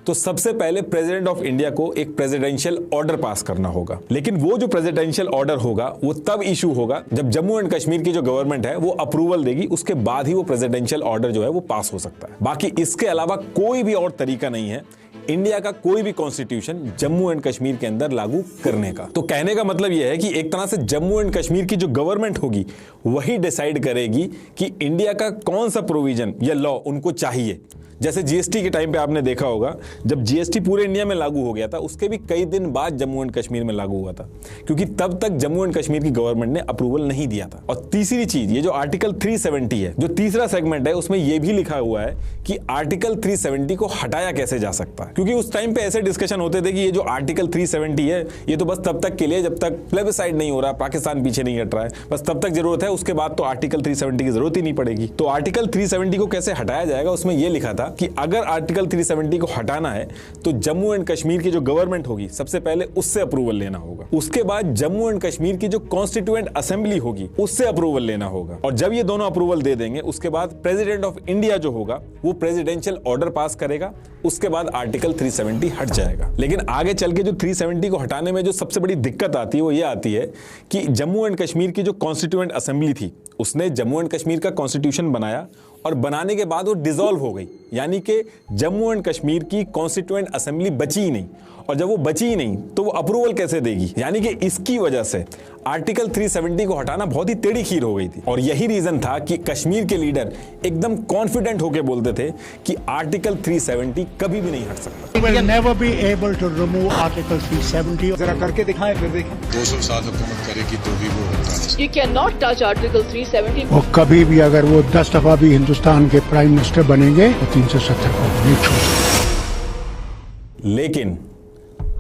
तो सबसे पहले प्रेसिडेंट ऑफ इंडिया को एक प्रेसिडेंशियल ऑर्डर पास करना होगा। लेकिन वो जो प्रेसिडेंशियल ऑर्डर होगा वो तब इशू होगा जब जम्मू एंड कश्मीर की जो गवर्नमेंट है वो अप्रूवल देगी, उसके बाद ही वो प्रेसिडेंशियल ऑर्डर जो है वो पास हो सकता है। बाकी इसके अलावा कोई भी और तरीका नहीं है इंडिया का कोई भी कॉन्स्टिट्यूशन जम्मू एंड कश्मीर के अंदर लागू करने का। तो कहने का मतलब यह है कि एक तरह से जम्मू एंड कश्मीर की जो गवर्नमेंट होगी वही डिसाइड करेगी कि इंडिया का कौन सा प्रोविजन या लॉ उनको चाहिए। जैसे जीएसटी के टाइम पे आपने देखा होगा, जब जीएसटी पूरे इंडिया में लागू हो गया था, उसके भी कई दिन बाद जम्मू एंड कश्मीर में लागू हुआ था, क्योंकि तब तक जम्मू एंड कश्मीर की गवर्नमेंट ने अप्रूवल नहीं दिया था। और तीसरी चीज, ये जो आर्टिकल 370 है, जो तीसरा सेगमेंट है, उसमें यह भी लिखा हुआ है कि आर्टिकल 370 को हटाया कैसे जा सकता है, क्योंकि उस टाइम पे ऐसे डिस्कशन होते थे कि ये जो आर्टिकल 370 है ये तो बस तब तक के लिए जब तक प्लेबिसाइड नहीं हो रहा, पाकिस्तान पीछे नहीं हट रहा है, बस तब तक जरूरत है, उसके बाद तो आर्टिकल 370 की जरूरत ही नहीं पड़ेगी। तो आर्टिकल 370 को कैसे हटाया जाएगा, उसमें यह लिखा था कि अगर आर्टिकल 370 को हटाना है तो जम्मू एंड कश्मीर की जो गवर्नमेंट होगी सबसे पहले उससे अप्रूवल लेना होगा, उसके बाद जम्मू एंड कश्मीर की जो कॉन्स्टिट्यूएंट असेंबली होगी उससे अप्रूवल लेना होगा, और जब ये दोनों अप्रूवल दे देंगे उसके बाद प्रेसिडेंट ऑफ इंडिया जो होगा वो प्रेसिडेंशियल ऑर्डर पास करेगा, उसके बाद आर्टिकल 370 हट जाएगा। लेकिन आगे चल के जो 370 को हटाने में जो सबसे बड़ी दिक्कत आती है वो ये आती है कि जम्मू एंड कश्मीर की जो कॉन्स्टिट्यूएंट असेंबली थी उसने जम्मू एंड कश्मीर का कॉन्स्टिट्यूशन बनाया, और बनाने के बाद वो डिसॉल्व हो गई, यानी कि जम्मू एंड कश्मीर की कॉन्स्टिट्यूएंट असेंबली बची ही नहीं, और जब वो बची ही नहीं तो वो अप्रूवल कैसे देगी, यानी कि इसकी वजह से आर्टिकल 370 को हटाना बहुत ही टेढ़ी खीर हो गई थी। और यही रीजन था कि कश्मीर के लीडर एकदम कॉन्फिडेंट होकर बोलते थे कि आर्टिकल 370 कभी भी नहीं हट सकता। We will never be able to remove Article 370. जरा करके दिखाएं, फिर देखें। 200 साल हुकूमत करेगी तो भी वो होता है। You cannot touch Article 370. वो कभी भी अगर वो 10 दफा भी हिंदुस्तान के प्राइम मिनिस्टर बनेंगे तो 370 को नहीं छोड़ सकते। लेकिन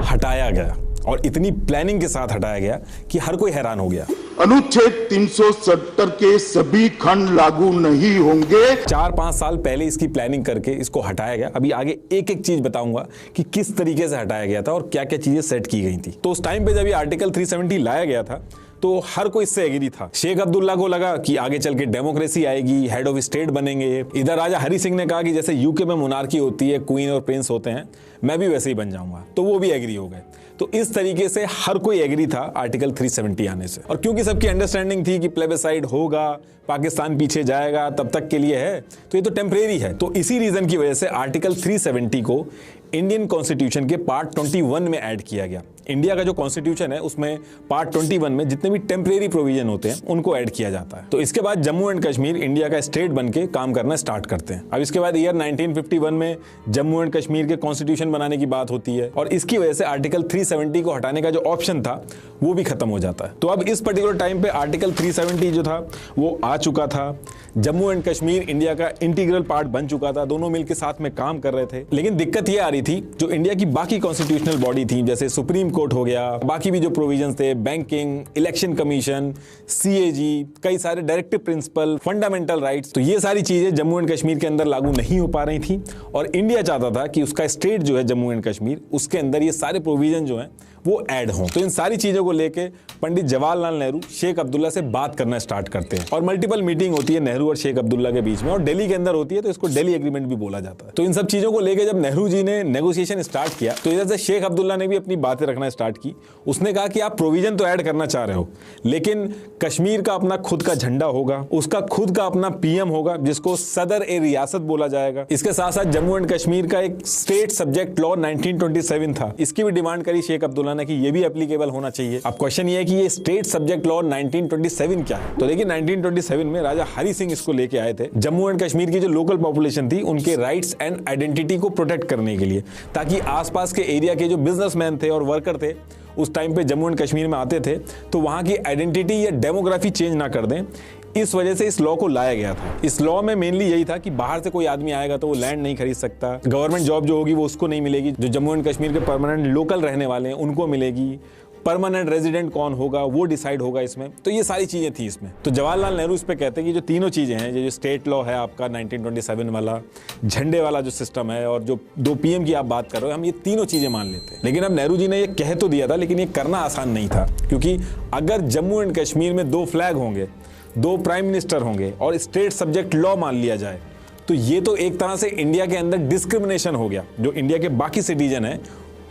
हटाया गया, और इतनी प्लानिंग के साथ हटाया गया कि हर कोई हैरान हो गया। अनुच्छेद 370 के सभी खंड लागू नहीं होंगे। 4-5 साल पहले इसकी प्लानिंग करके इसको हटाया गया। अभी आगे एक एक चीज बताऊंगा कि किस तरीके से हटाया गया था और क्या क्या चीजें सेट की गई थी। तो उस टाइम पे जब ये आर्टिकल 370 लाया गया था तो हर कोई इससे एग्री था। शेख अब्दुल्ला को लगा कि आगे चल के डेमोक्रेसी आएगी, हेड ऑफ स्टेट बनेंगे। इधर राजा हरि सिंह ने कहा कि जैसे यूके में मोनार्की होती है, क्वीन और प्रिंस होते हैं, मैं भी वैसे ही बन जाऊंगा, तो वो भी एग्री हो गए। तो इस तरीके से हर कोई एग्री था आर्टिकल 370 आने से, और क्योंकि सबकी अंडरस्टैंडिंग थी कि प्लेबिसाइड होगा, पाकिस्तान पीछे जाएगा, तब तक के लिए है, तो ये तो टेम्परेरी है। तो इसी रीजन की वजह से आर्टिकल 370 को इंडियन कॉन्स्टिट्यूशन के पार्ट 21 में ऐड किया गया। इंडिया का जो कॉन्स्टिट्यूशन है उसमें पार्ट 21 में जितने भी टेम्परेरी प्रोविजन होते हैं उनको ऐड किया जाता है। तो इसके बाद जम्मू एंड कश्मीर इंडिया का स्टेट बन के काम करना स्टार्ट करते हैं। अब इसके बाद ईयर 1951 में जम्मू एंड कश्मीर के कॉन्स्टिट्यूशन बनाने की बात होती है, और इसकी वजह से आर्टिकल 370 को हटाने का जो ऑप्शन था वो भी खत्म हो जाता है। तो अब इस पर्टिकुलर टाइम पे आर्टिकल 370 जो था वो आ चुका था, जम्मू एंड कश्मीर इंडिया का इंटीग्रल पार्ट बन चुका था, दोनों मिलकर साथ में काम कर रहे थे। लेकिन दिक्कत ये आ रही थी, जो इंडिया की बाकी कॉन्स्टिट्यूशनल बॉडी थी जैसे सुप्रीम कोर्ट हो गया, बाकी भी जो प्रोविजंस थे, बैंकिंग, इलेक्शन कमीशन, CAG, कई सारे डायरेक्टिव प्रिंसिपल, फंडामेंटल राइट्स, तो ये सारी चीजें जम्मू एंड कश्मीर के अंदर लागू नहीं हो पा रही थी और इंडिया चाहता था कि उसका स्टेट जो है जम्मू एंड कश्मीर, उसके अंदर ये सारे प्रोविजन जो हैं वो ऐड हों। तो इन सारी चीजों को लेके पंडित जवाहरलाल नेहरू शेख अब्दुल्ला से बात करना स्टार्ट करते हैं और मल्टीपल मीटिंग होती है नेहरू और शेख अब्दुल्ला के बीच में, और दिल्ली के अंदर होती है, तो इसको दिल्ली एग्रीमेंट भी बोला जाता है। तो इन सब चीजों को लेके जब नेहरू जी ने नेगोशिएशन स्टार्ट किया तो इधर से शेख अब्दुल्ला ने भी अपनी बातें रखना स्टार्ट की। उसने कहा कि आप प्रोविजन तो ऐड करना चाह रहे हो, लेकिन कश्मीर का अपना खुद का झंडा होगा, उसका खुद का अपना PM होगा जिसको सदर ए रियासत बोला जाएगा। इसके साथ साथ जम्मू एंड कश्मीर का एक स्टेट सब्जेक्ट लॉ 1927 था, इसकी भी डिमांड करी शेख अब्दुल्ला ने कि ये भी एप्लीकेबल होना चाहिए। अब क्वेश्चन ये है कि ये स्टेट सब्जेक्ट लॉ 1927 क्या है? तो देखिए 1927 में राजा हरि सिंह इसको लेके आए थे जम्मू एंड कश्मीर की जो लोकल पॉपुलेशन थी उनके राइट्स एंड आइडेंटिटी को प्रोटेक्ट करने के लिए, ताकि आसपास के एरिया के जो बिजनेसमैन थे और वर्कर थे उस टाइम पे जम्मू एंड कश्मीर में आते थे तो वहां की आइडेंटिटी या डेमोग्राफी चेंज ना कर दें। इस वजह से इस लॉ को लाया गया था। इस लॉ में मेनली यही था कि बाहर से कोई आदमी आएगा तो वो लैंड नहीं खरीद सकता, गवर्नमेंट जॉब जो होगी वो उसको नहीं मिलेगी, जो जम्मू एंड कश्मीर के परमानेंट लोकल रहने वाले हैं उनको मिलेगी, परमानेंट रेजिडेंट कौन होगा वो डिसाइड होगा इसमें। तो ये सारी चीजें थी इसमें। तो जवाहरलाल नेहरू इस पे कहते हैं कि जो तीनों चीजें हैं, जो स्टेट लॉ है आपका 1927 वाला, झंडे वाला जो सिस्टम है और जो 2 PM की आप बात कर रहे हो, हम ये तीनों चीजें मान लेते हैं। लेकिन अब नेहरू जी ने ये कह तो दिया था, लेकिन ये करना आसान नहीं था, क्योंकि अगर जम्मू एंड कश्मीर में 2 फ्लैग होंगे, 2 प्राइम मिनिस्टर होंगे और स्टेट सब्जेक्ट लॉ मान लिया जाए तो ये तो एक तरह से इंडिया के अंदर डिस्क्रिमिनेशन हो गया। जो इंडिया के बाकी सिटीजन है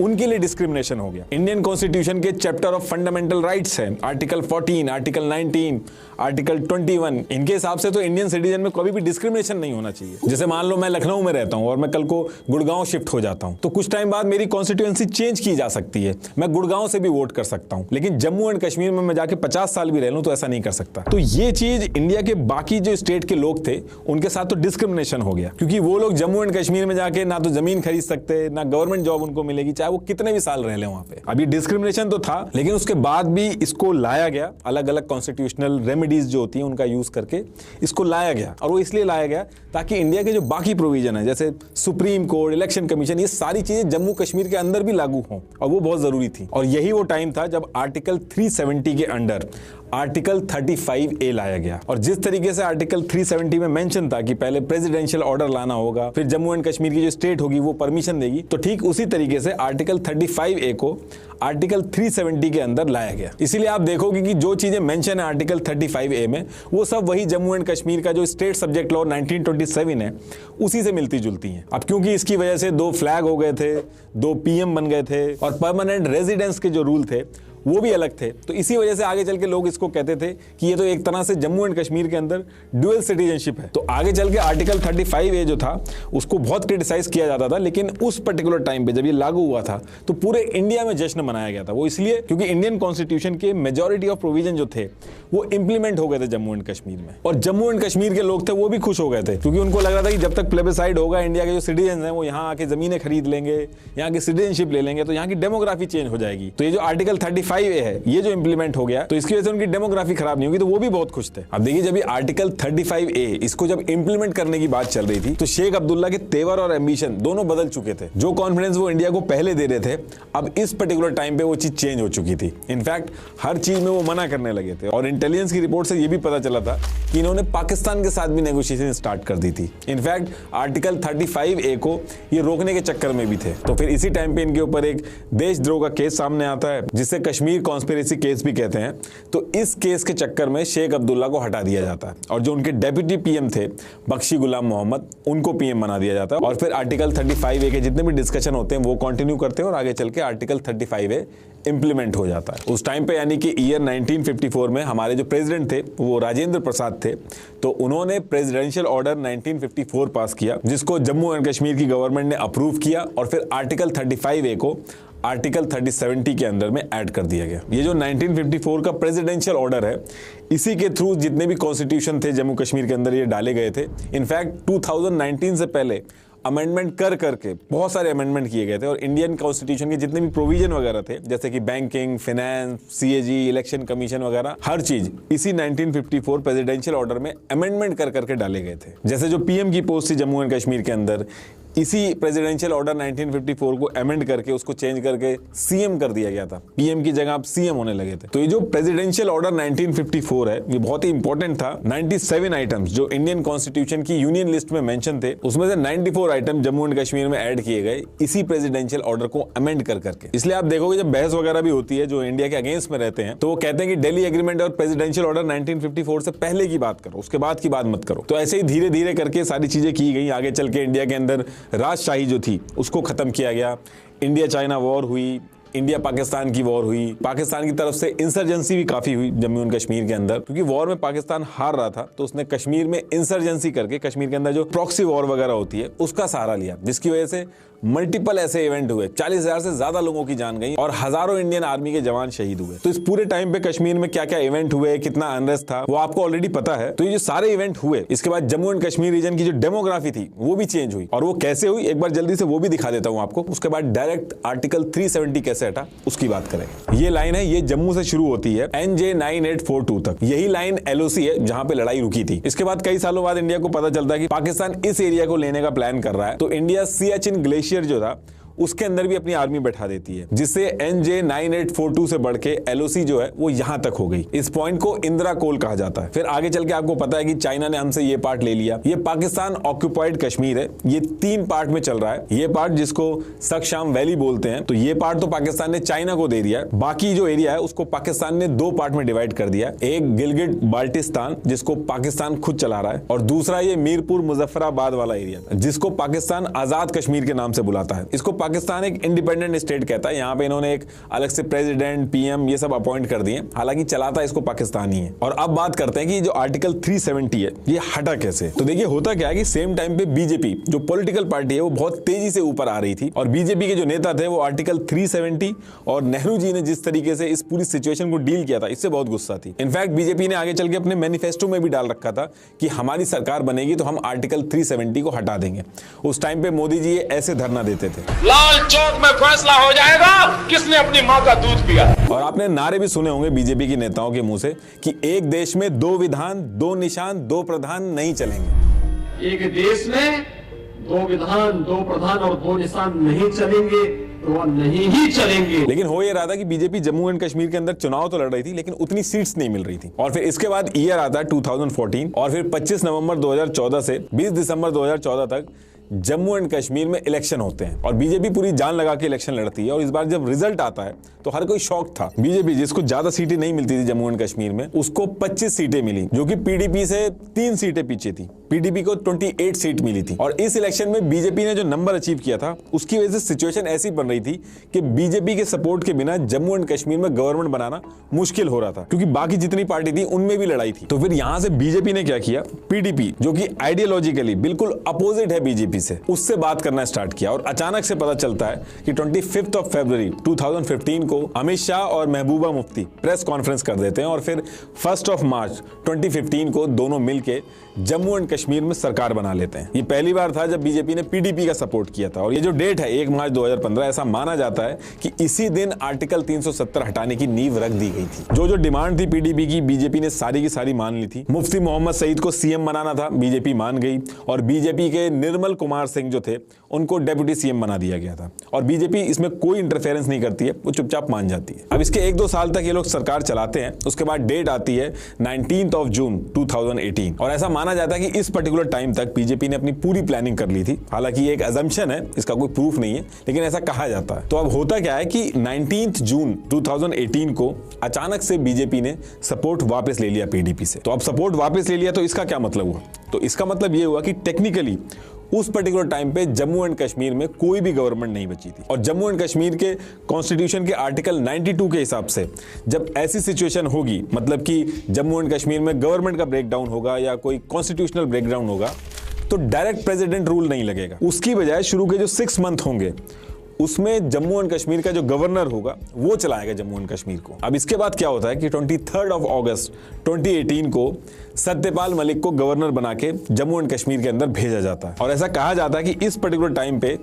उनके लिए डिस्क्रिमिनेशन हो गया। इंडियन कॉन्स्टिट्यूशन के चैप्टर ऑफ फंडामेंटल राइट्स है, आर्टिकल 14, आर्टिकल 19, आर्टिकल 21, इनके हिसाब से तो इंडियन सिटीजन में कभी भी डिस्क्रिमिनेशन नहीं होना चाहिए। जैसे मान लो मैं लखनऊ में रहता हूं और मैं कल को गुड़गांव शिफ्ट हो जाता हूं, तो कुछ टाइम बाद मेरी कॉन्स्टिट्यूएंसी चेंज की जा सकती है, मैं गुड़गांव से भी वोट कर सकता हूं, लेकिन जम्मू एंड कश्मीर में मैं जाके 50 साल भी रह लूं तो ऐसा नहीं कर सकता। तो ये चीज इंडिया के बाकी जो स्टेट के लोग थे उनके साथ तो डिस्क्रिमिनेशन हो गया, क्योंकि वो लोग जम्मू एंड कश्मीर में जाके ना तो जमीन खरीद सकते, ना गवर्नमेंट जॉब उनको मिलेगी, चाहे वो कितने भी साल रह ले वहां पे। अभी डिस्क्रिमिनेशन तो था, लेकिन उसके बाद भी इसको लाया गया, अलग अलग कॉन्स्टिट्यूशनल रेमेडीज जो होती हैं उनका यूज करके इसको लाया गया। और वो इसलिए लाया गया ताकि इंडिया के जो बाकी प्रोविजन है, जैसे सुप्रीम कोर्ट, इलेक्शन कमीशन, ये सारी चीजें जम्मू कश्मीर के अंदर भी लागू हों, और वो बहुत जरूरी थी। और यही वो टाइम था जब आर्टिकल 370 के अंडर आर्टिकल 35A लाया गया। और जिस तरीके से आर्टिकल 370 में मेंशन था कि पहले प्रेसिडेंशियल ऑर्डर लाना होगा, फिर जम्मू एंड कश्मीर की जो स्टेट होगी वो परमिशन देगी, तो ठीक उसी तरीके से आर्टिकल 35A को आर्टिकल 370 के अंदर लाया गया। इसीलिए आप देखोगे कि जो चीजें मेंशन है आर्टिकल 35A में, वो सब वही जम्मू एंड कश्मीर का जो स्टेट सब्जेक्ट लॉ 1927 है उसी से मिलती जुलती हैं। अब क्योंकि इसकी वजह से 2 फ्लैग हो गए थे, 2 PM बन गए थे, और परमानेंट रेजिडेंस के जो रूल थे वो भी अलग थे, तो इसी वजह से आगे चल के लोग इसको कहते थे कि ये तो एक तरह से जम्मू एंड कश्मीर के अंदर ड्यूअल सिटीजनशिप है। तो आगे चल के आर्टिकल 35A जो था उसको बहुत क्रिटिसाइज किया जाता था, लेकिन उस पर्टिकुलर टाइम पे जब ये लागू हुआ था तो पूरे इंडिया में जश्न मनाया गया था। वो इसलिए क्योंकि इंडियन कॉन्स्टिट्यूशन के मेजॉरिटी ऑफ प्रोविजन जो थे वो इंप्लीमेंट हो गए थे जम्मू एंड कश्मीर में, और जम्मू एंड कश्मीर के लोग थे वो भी खुश हो गए थे, क्योंकि उनको लग रहा था कि जब तक प्लेबिसाइड होगा, इंडिया के जो सिटीजन हैं वो यहाँ आके जमीनें खरीद लेंगे, यहाँ की सिटीजनशिप ले लेंगे, तो यहाँ की डेमोग्राफी चेंज हो जाएगी। तो ये जो आर्टिकल 35A है ये जो इंप्लीमेंट हो गया, तो इसकी वजह से उनकी डेमोग्राफी खराब नहीं होगी, तो वो भी बहुत खुश थे। अब देखिए, जब ये आर्टिकल 35A इसको जब इंप्लीमेंट करने की बात चल रही थी तो शेख अब्दुल्ला के तेवर और एम्बिशन दोनों बदल चुके थे। जो कॉन्फिडेंस वो इंडिया को पहले दे रहे थे, अब इस पर्टिकुलर टाइम पे वो चीज चेंज हो चुकी थी। इनफैक्ट हर चीज में वो मना करने लगे थे, और इंटेलिजेंस की रिपोर्ट से ये भी पता चला था कि इन्होंने पाकिस्तान के साथ भी नेगोशिएशन स्टार्ट कर दी थी। इनफैक्ट आर्टिकल 35A को ये रोकने के चक्कर में भी थे। तो फिर इसी टाइम पे इनके ऊपर एक देशद्रोह का केस सामने आता है, जिसे कश्मीर कॉन्स्पिरेसी केस भी कहते हैं। तो इस केस के चक्कर में शेख अब्दुल्ला को हटा दिया जाता है, और जो उनके डेप्यूटी PM थे बख्शी गुलाम मोहम्मद, उनको PM बना दिया जाता है। और फिर आर्टिकल 35A के जितने भी डिस्कशन होते हैं वो कंटिन्यू करते हैं, और आगे चल के आर्टिकल 35A इंप्लीमेंट हो जाता है। उस टाइम पे यानी कि ईयर 1954 में हमारे जो प्रेसिडेंट थे वो राजेंद्र प्रसाद थे, तो उन्होंने प्रेसिडेंशियल ऑर्डर 1954 पास किया, जिसको जम्मू एंड कश्मीर की गवर्नमेंट ने अप्रूव किया, और फिर आर्टिकल 35A को आर्टिकल 3070 के अंदर में ऐड कर दिया गया। ये जो 1954 का प्रेसिडेंशियल ऑर्डर है, इसी के थ्रू जितने भी कॉन्स्टिट्यूशन थे जम्मू कश्मीर के अंदर ये डाले गए थे। इनफैक्ट 2019 से पहले अमेंडमेंट कर करके बहुत सारे अमेंडमेंट किए गए थे, और इंडियन कॉन्स्टिट्यूशन के जितने भी प्रोविजन वगैरह थे, जैसे कि banking, finance, CAG, election commission वगैरह, हर चीज इसी 1954 प्रेसिडेंशियल ऑर्डर में अमेंडमेंट कर करके डाले गए थे। जैसे जो PM की पोस्ट थी जम्मू एंड कश्मीर के अंदर, इसी प्रेसिडेंशियल ऑर्डर 1954 को अमेंड करके उसको चेंज करके सीएम कर दिया गया था। पीएम की जगह आप सीएम होने लगे थे। तो ये जो प्रेसिडेंशियल ऑर्डर 1954 है ये बहुत ही इंपॉर्टेंट था। 97 आइटम्स जो इंडियन कॉन्स्टिट्यूशन की यूनियन लिस्ट में मेंशन थे उसमें से 94 आइटम जम्मू एंड कश्मीर में ऐड किए गए इसी प्रेसिडेंशियल ऑर्डर को अमेंड कर करके। इसलिए आप देखोगे जब बहस वगैरह भी होती है जो इंडिया के अगेंस्ट में रहते हैं तो वो कहते हैं कि दिल्ली एग्रीमेंट और प्रेसिडेंशियल ऑर्डर 1954 से पहले की बात करो, उसके बाद की बात मत करो। तो ऐसे ही धीरे धीरे करके सारी चीजें की गई। आगे चल के इंडिया के अंदर राजशाही जो थी उसको खत्म किया गया। इंडिया चाइना वॉर हुई, इंडिया पाकिस्तान की वॉर हुई, पाकिस्तान की तरफ से इंसर्जेंसी भी काफी हुई जम्मू एंड कश्मीर के अंदर, क्योंकि वॉर में पाकिस्तान हार रहा था तो उसने कश्मीर में इंसर्जेंसी करके कश्मीर के अंदर जो प्रॉक्सी वॉर वगैरह होती है उसका सहारा लिया, जिसकी वजह से मल्टीपल ऐसे इवेंट हुए, 40,000 से ज्यादा लोगों की जान गई और हजारों इंडियन आर्मी के जवान शहीद हुए। तो इस पूरे टाइम पे कश्मीर में क्या क्या इवेंट हुए, कितना अनरेस्ट था, वो आपको ऑलरेडी पता है। तो ये जो सारे इवेंट हुए इसके बाद जम्मू एंड कश्मीर रीजन की जो डेमोग्राफी थी वो भी चेंज हुई। और वो कैसे हुई एक बार जल्दी से वो भी दिखा देता हूं आपको। उसके बाद डायरेक्ट आर्टिकल 370 कैसे हटा उसकी बात करेंगे। ये लाइन है, ये जम्मू से शुरू होती है NJ 9842 तक। यही लाइन LOC है जहां पे लड़ाई रुकी थी। इसके बाद कई सालों बाद इंडिया को पता चलता है कि पाकिस्तान इस एरिया को लेने का प्लान कर रहा है। तो इंडिया सियाचिन ग्लेशियर जो था उसके अंदर भी अपनी आर्मी बैठा देती है, जिससे NJ 9842 से बढ़ के LOC जो है वो यहां तक हो गई। इस पॉइंट को इंदिरा कोल कहा जाता है। फिर आगे चल के आपको पता है कि चाइना ने हमसे ये पार्ट ले लिया। ये पाकिस्तान ऑक्यूपाइड कश्मीर है, ये 3 पार्ट में चल रहा है। ये पार्ट जिसको सक्शाम वैली बोलते हैं, तो ये पार्ट तो पाकिस्तान ने चाइना को दे दिया। बाकी जो एरिया है उसको पाकिस्तान ने 2 पार्ट में डिवाइड कर दिया। एक गिलगिट बाल्टिस्तान जिसको पाकिस्तान खुद चला रहा है, और दूसरा ये मीरपुर मुजफ्फराबाद वाला एरिया जिसको पाकिस्तान आजाद कश्मीर के नाम से बुलाता है। इसको पाकिस्तान एक इंडिपेंडेंट स्टेट कहता है। यहाँ पे इन्होंने एक अलग से प्रेसिडेंट, पीएम ये सब अपॉइंट कर दिए, हालांकि चलाता इसको पाकिस्तान ही है। और अब बात करते हैं कि जो आर्टिकल 370 है ये हटा कैसे। तो देखिए होता क्या है कि सेम टाइम पे बीजेपी जो पॉलिटिकल पार्टी है वो बहुत तेजी से ऊपर आ रही थी, और बीजेपी के जो नेता थे वो आर्टिकल 370 और नेहरू जी ने जिस तरीके से इस पूरी सिचुएशन को डील किया था इससे बहुत गुस्सा थी। इनफैक्ट बीजेपी ने आगे चल के अपने मैनिफेस्टो में भी डाल रखा था कि हमारी सरकार बनेगी तो हम आर्टिकल 370 को हटा देंगे। उस टाइम पे मोदी जी ऐसे धरना देते थे, लाल चौक में फैसला हो जाएगा किसने अपनी मां का दूध पिया। और आपने नारे भी सुने होंगे बीजेपी के नेताओं के मुंह से कि एक देश में 2 विधान 2 निशान 2 प्रधान नहीं चलेंगे। एक देश में 2 विधान 2 प्रधान और 2 निशान नहीं चलेंगे तो वह नहीं ही चलेंगे। लेकिन हो ये रहा था कि बीजेपी जम्मू एंड कश्मीर के अंदर चुनाव तो लड़ रही थी लेकिन उतनी सीट्स नहीं मिल रही थी। और फिर इसके बाद ईयर आता है 2014, और फिर 25 नवंबर 2014 से 20 दिसंबर 2014 तक जम्मू एंड कश्मीर में इलेक्शन होते हैं, और बीजेपी पूरी जान लगा के इलेक्शन लड़ती है। और इस बार जब रिजल्ट आता है तो हर कोई शॉक था। बीजेपी जिसको ज्यादा सीटें नहीं मिलती थी जम्मू एंड कश्मीर में, उसको 25 सीटें मिली, जो कि पीडीपी से 3 सीटें पीछे थी। पीडीपी को 28 सीट मिली थी। और इस इलेक्शन में बीजेपी ने जो नंबर अचीव किया था उसकी वजह से सिचुएशन ऐसी बन रही थी कि बीजेपी के सपोर्ट के बिना जम्मू एंड कश्मीर में गवर्नमेंट बनाना मुश्किल हो रहा था, क्योंकि बाकी जितनी पार्टी थी उनमें भी लड़ाई थी। तो फिर यहां से बीजेपी ने क्या किया, पीडीपी जो कि आइडियोलॉजिकली बिल्कुल अपोजिट है बीजेपी से, उससे बात करना स्टार्ट किया। और अचानक से पता चलता है कि 25 फरवरी 2015 को अमित शाह और महबूबा मुफ्ती प्रेस कॉन्फ्रेंस कर देते हैं, और फिर 1 मार्च 2015 को दोनों मिलके जम्मू एंड कश्मीर में सरकार बना लेते हैं। ये पहली बार था जब बीजेपी ने पीडीपी का सपोर्ट किया था। और ये जो डेट है 1 मार्च 2015, ऐसा माना जाता है कि इसी दिन आर्टिकल 370 हटाने की नींव रख दी गई थी। जो डिमांड थी पीडीपी की, बीजेपी ने सारी की सारी मान ली थी। मुफ्ती मोहम्मद सईद को सीएम बनाना था, बीजेपी मान गई, और बीजेपी के निर्मल कुमार सिंह जो थे उनको डेप्यूटी सीएम बना दिया गया था। और बीजेपी इसमें कोई इंटरफेरेंस नहीं करती है, वो चुपचाप मान जाती है। अब इसके 1-2 साल तक ये लोग सरकार चलाते हैं। उसके बाद डेट आती है 19 जून 2018, और ऐसा माना जाता है कि इस पर्टिकुलर टाइम तक बीजेपी ने अपनी पूरी प्लानिंग कर ली थी। हालांकि ये एक अजम्पशन है, इसका कोई प्रूफ नहीं है, लेकिन ऐसा कहा जाता है। तो अब होता क्या है कि 19 जून 2018 को अचानक से बीजेपी ने सपोर्ट वापस ले लिया पीडीपी से। तो अब सपोर्ट वापस ले लिया तो इसका क्या मतलब हुआ? तो इसका मतलब ये हुआ कि टेक्निकली उस पर्टिकुलर टाइम पे जम्मू एंड कश्मीर में कोई भी गवर्नमेंट नहीं बची थी। और जम्मू एंड कश्मीर के कॉन्स्टिट्यूशन के आर्टिकल 92 के हिसाब से जब ऐसी सिचुएशन होगी, मतलब कि जम्मू एंड कश्मीर में गवर्नमेंट का ब्रेकडाउन होगा या कोई कॉन्स्टिट्यूशनल ब्रेकडाउन होगा, तो डायरेक्ट प्रेसिडेंट रूल नहीं लगेगा। उसकी बजाय शुरू के जो 6 मंथ होंगे उसमें जम्मू एंड कश्मीर का जो गवर्नर होगा वो चलाएगा जम्मू एंड कश्मीर को। अब इसके बाद क्या होता है कि 23 अगस्त 2018 को सत्यपाल मलिक को गवर्नर बना के जम्मू एंड कश्मीर के अंदर भेजा जाता है। और ऐसा कहा जाता है कि इस पर्टिकुलर टाइम पे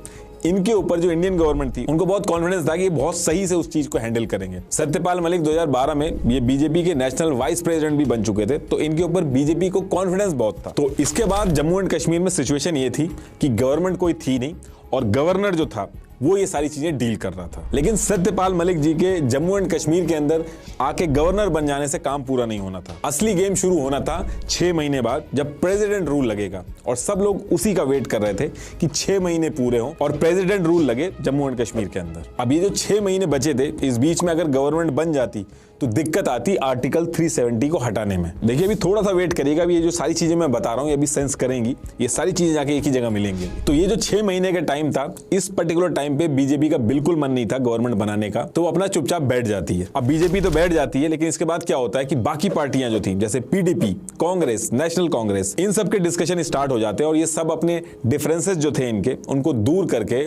इनके ऊपर जो इंडियन गवर्नमेंट थी उनको बहुत कॉन्फिडेंस था कि ये बहुत सही से उस चीज को हैंडल करेंगे। सत्यपाल मलिक 2012 में ये बीजेपी के नेशनल वाइस प्रेसिडेंट भी बन चुके थे, तो इनके ऊपर बीजेपी को कॉन्फिडेंस बहुत था। तो इसके बाद जम्मू एंड कश्मीर में सिचुएशन ये थी कि गवर्नमेंट कोई थी नहीं और गवर्नर जो था वो ये सारी चीजें डील कर रहा था। लेकिन सत्यपाल मलिक जी के जम्मू एंड कश्मीर के अंदर आके गवर्नर बन जाने से काम पूरा नहीं होना था। असली गेम शुरू होना था 6 महीने बाद, जब प्रेसिडेंट रूल लगेगा, और सब लोग उसी का वेट कर रहे थे कि 6 महीने पूरे हों और प्रेसिडेंट रूल लगे जम्मू एंड कश्मीर के अंदर। अब ये जो 6 महीने बचे थे, इस बीच में अगर गवर्नमेंट बन जाती तो दिक्कत आती आर्टिकल 370 को हटाने में। देखिए अभी थोड़ा सा वेट करिएगा, अभी ये जो सारी चीजें मैं बता रहा हूँ ये अभी सेंस करेंगी, ये सारी चीजें जाके एक ही जगह मिलेंगी। तो ये जो 6 महीने का टाइम था, इस पर्टिकुलर टाइम पे बीजेपी का बिल्कुल मन नहीं था गवर्नमेंट बनाने का, तो वो अपना चुपचाप बैठ जाती है। अब बीजेपी तो बैठ जाती है, लेकिन इसके बाद क्या होता है कि बाकी पार्टियां जो थी, जैसे पीडीपी, कांग्रेस, नेशनल कांग्रेस, इन सब के डिस्कशन स्टार्ट हो जाते हैं और ये सब अपने डिफरेंसेस जो थे इनके, उनको दूर करके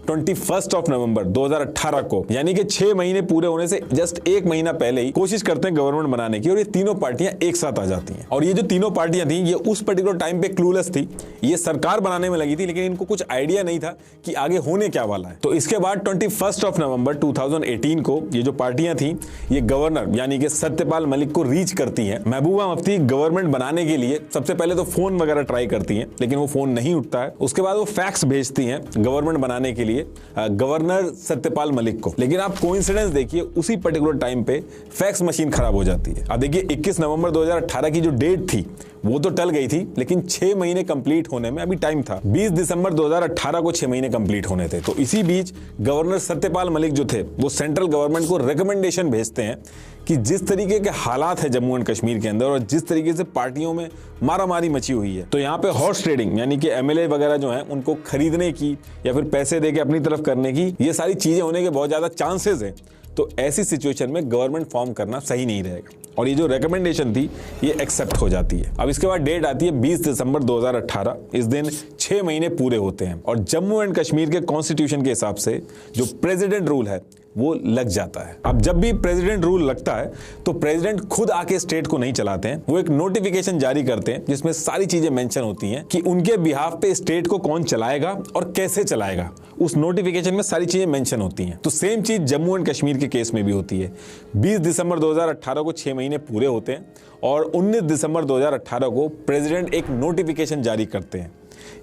21 नवंबर 2018 को, यानी कि 6 महीने पूरे होने से जस्ट 1 महीना पहले ही कोशिश करते हैं गवर्नमेंट बनाने की, और ये तीनों पार्टियां एक साथ आ जाती हैं। और ये जो तीनों पार्टियां थी, ये उस पर्टिकुलर टाइम पे क्लूलेस थी, ये सरकार बनाने में लगी थी, लेकिन इनको कुछ आइडिया नहीं था कि आगे होने क्या वाला है। तो इसके बाद 21 नवंबर 2018 को ये जो पार्टियां थी, ये गवर्नर यानी कि सत्यपाल मलिक को रीच करती हैं। महबूबा मुफ्ती गवर्नमेंट बनाने के लिए सबसे पहले तो फोन वगैरह ट्राई करती हैं, लेकिन वो फोन नहीं उठता है। उसके बाद वो फैक्स भेजती हैं गवर्नमेंट बनाने के लिए गवर्नर सत्यपाल मलिक को, लेकिन आप कोइंसिडेंस देखिए, उसी पर्टिकुलर टाइम पे फैक्स मशीन खराब हो जाती है। अब देखिए 21 नवंबर 2018 की जो डेट थी वो तो टल गई थी, लेकिन 6 महीने कंप्लीट होने में अभी टाइम था। 20 दिसंबर 2018 को 6 महीने कंप्लीट होने थे। तो इसी बीच गवर्नर सत्यपाल मलिक जो थे, वो सेंट्रल गवर्नमेंट को रिकमेंडेशन भेजते हैं कि जिस तरीके के हालात है जम्मू एंड कश्मीर के अंदर और जिस तरीके से पार्टियों में मारामारी मची हुई है, तो यहाँ पे हॉर्स ट्रेडिंग यानी कि एमएलए वगैरह जो है उनको खरीदने की या फिर पैसे देके अपनी तरफ करने की, ये सारी चीजें होने के बहुत ज्यादा चांसेस हैं। तो ऐसी सिचुएशन में गवर्नमेंट फॉर्म करना सही नहीं रहेगा, और ये जो रिकमेंडेशन थी ये एक्सेप्ट हो जाती है। अब इसके बाद डेट आती है 20 दिसंबर 2018। इस दिन 6 महीने पूरे होते हैं और जम्मू एंड कश्मीर के कॉन्स्टिट्यूशन के हिसाब से जो प्रेसिडेंट रूल है वो लग जाता है। अब जब भी प्रेसिडेंट रूल लगता है तो प्रेसिडेंट खुद आके स्टेट को नहीं चलाते हैं, वो एक नोटिफिकेशन जारी करते हैं जिसमें सारी चीजें मेंशन होती हैं कि उनके बिहाफ पे स्टेट को कौन चलाएगा और कैसे चलाएगा। उस नोटिफिकेशन में सारी चीजें मेंशन होती हैं। तो सेम चीज जम्मू एंड कश्मीर के केस में भी होती है। 20 दिसंबर 2018 को 6 महीने पूरे होते हैं और 19 दिसंबर 2018 को प्रेसिडेंट एक नोटिफिकेशन जारी करते हैं।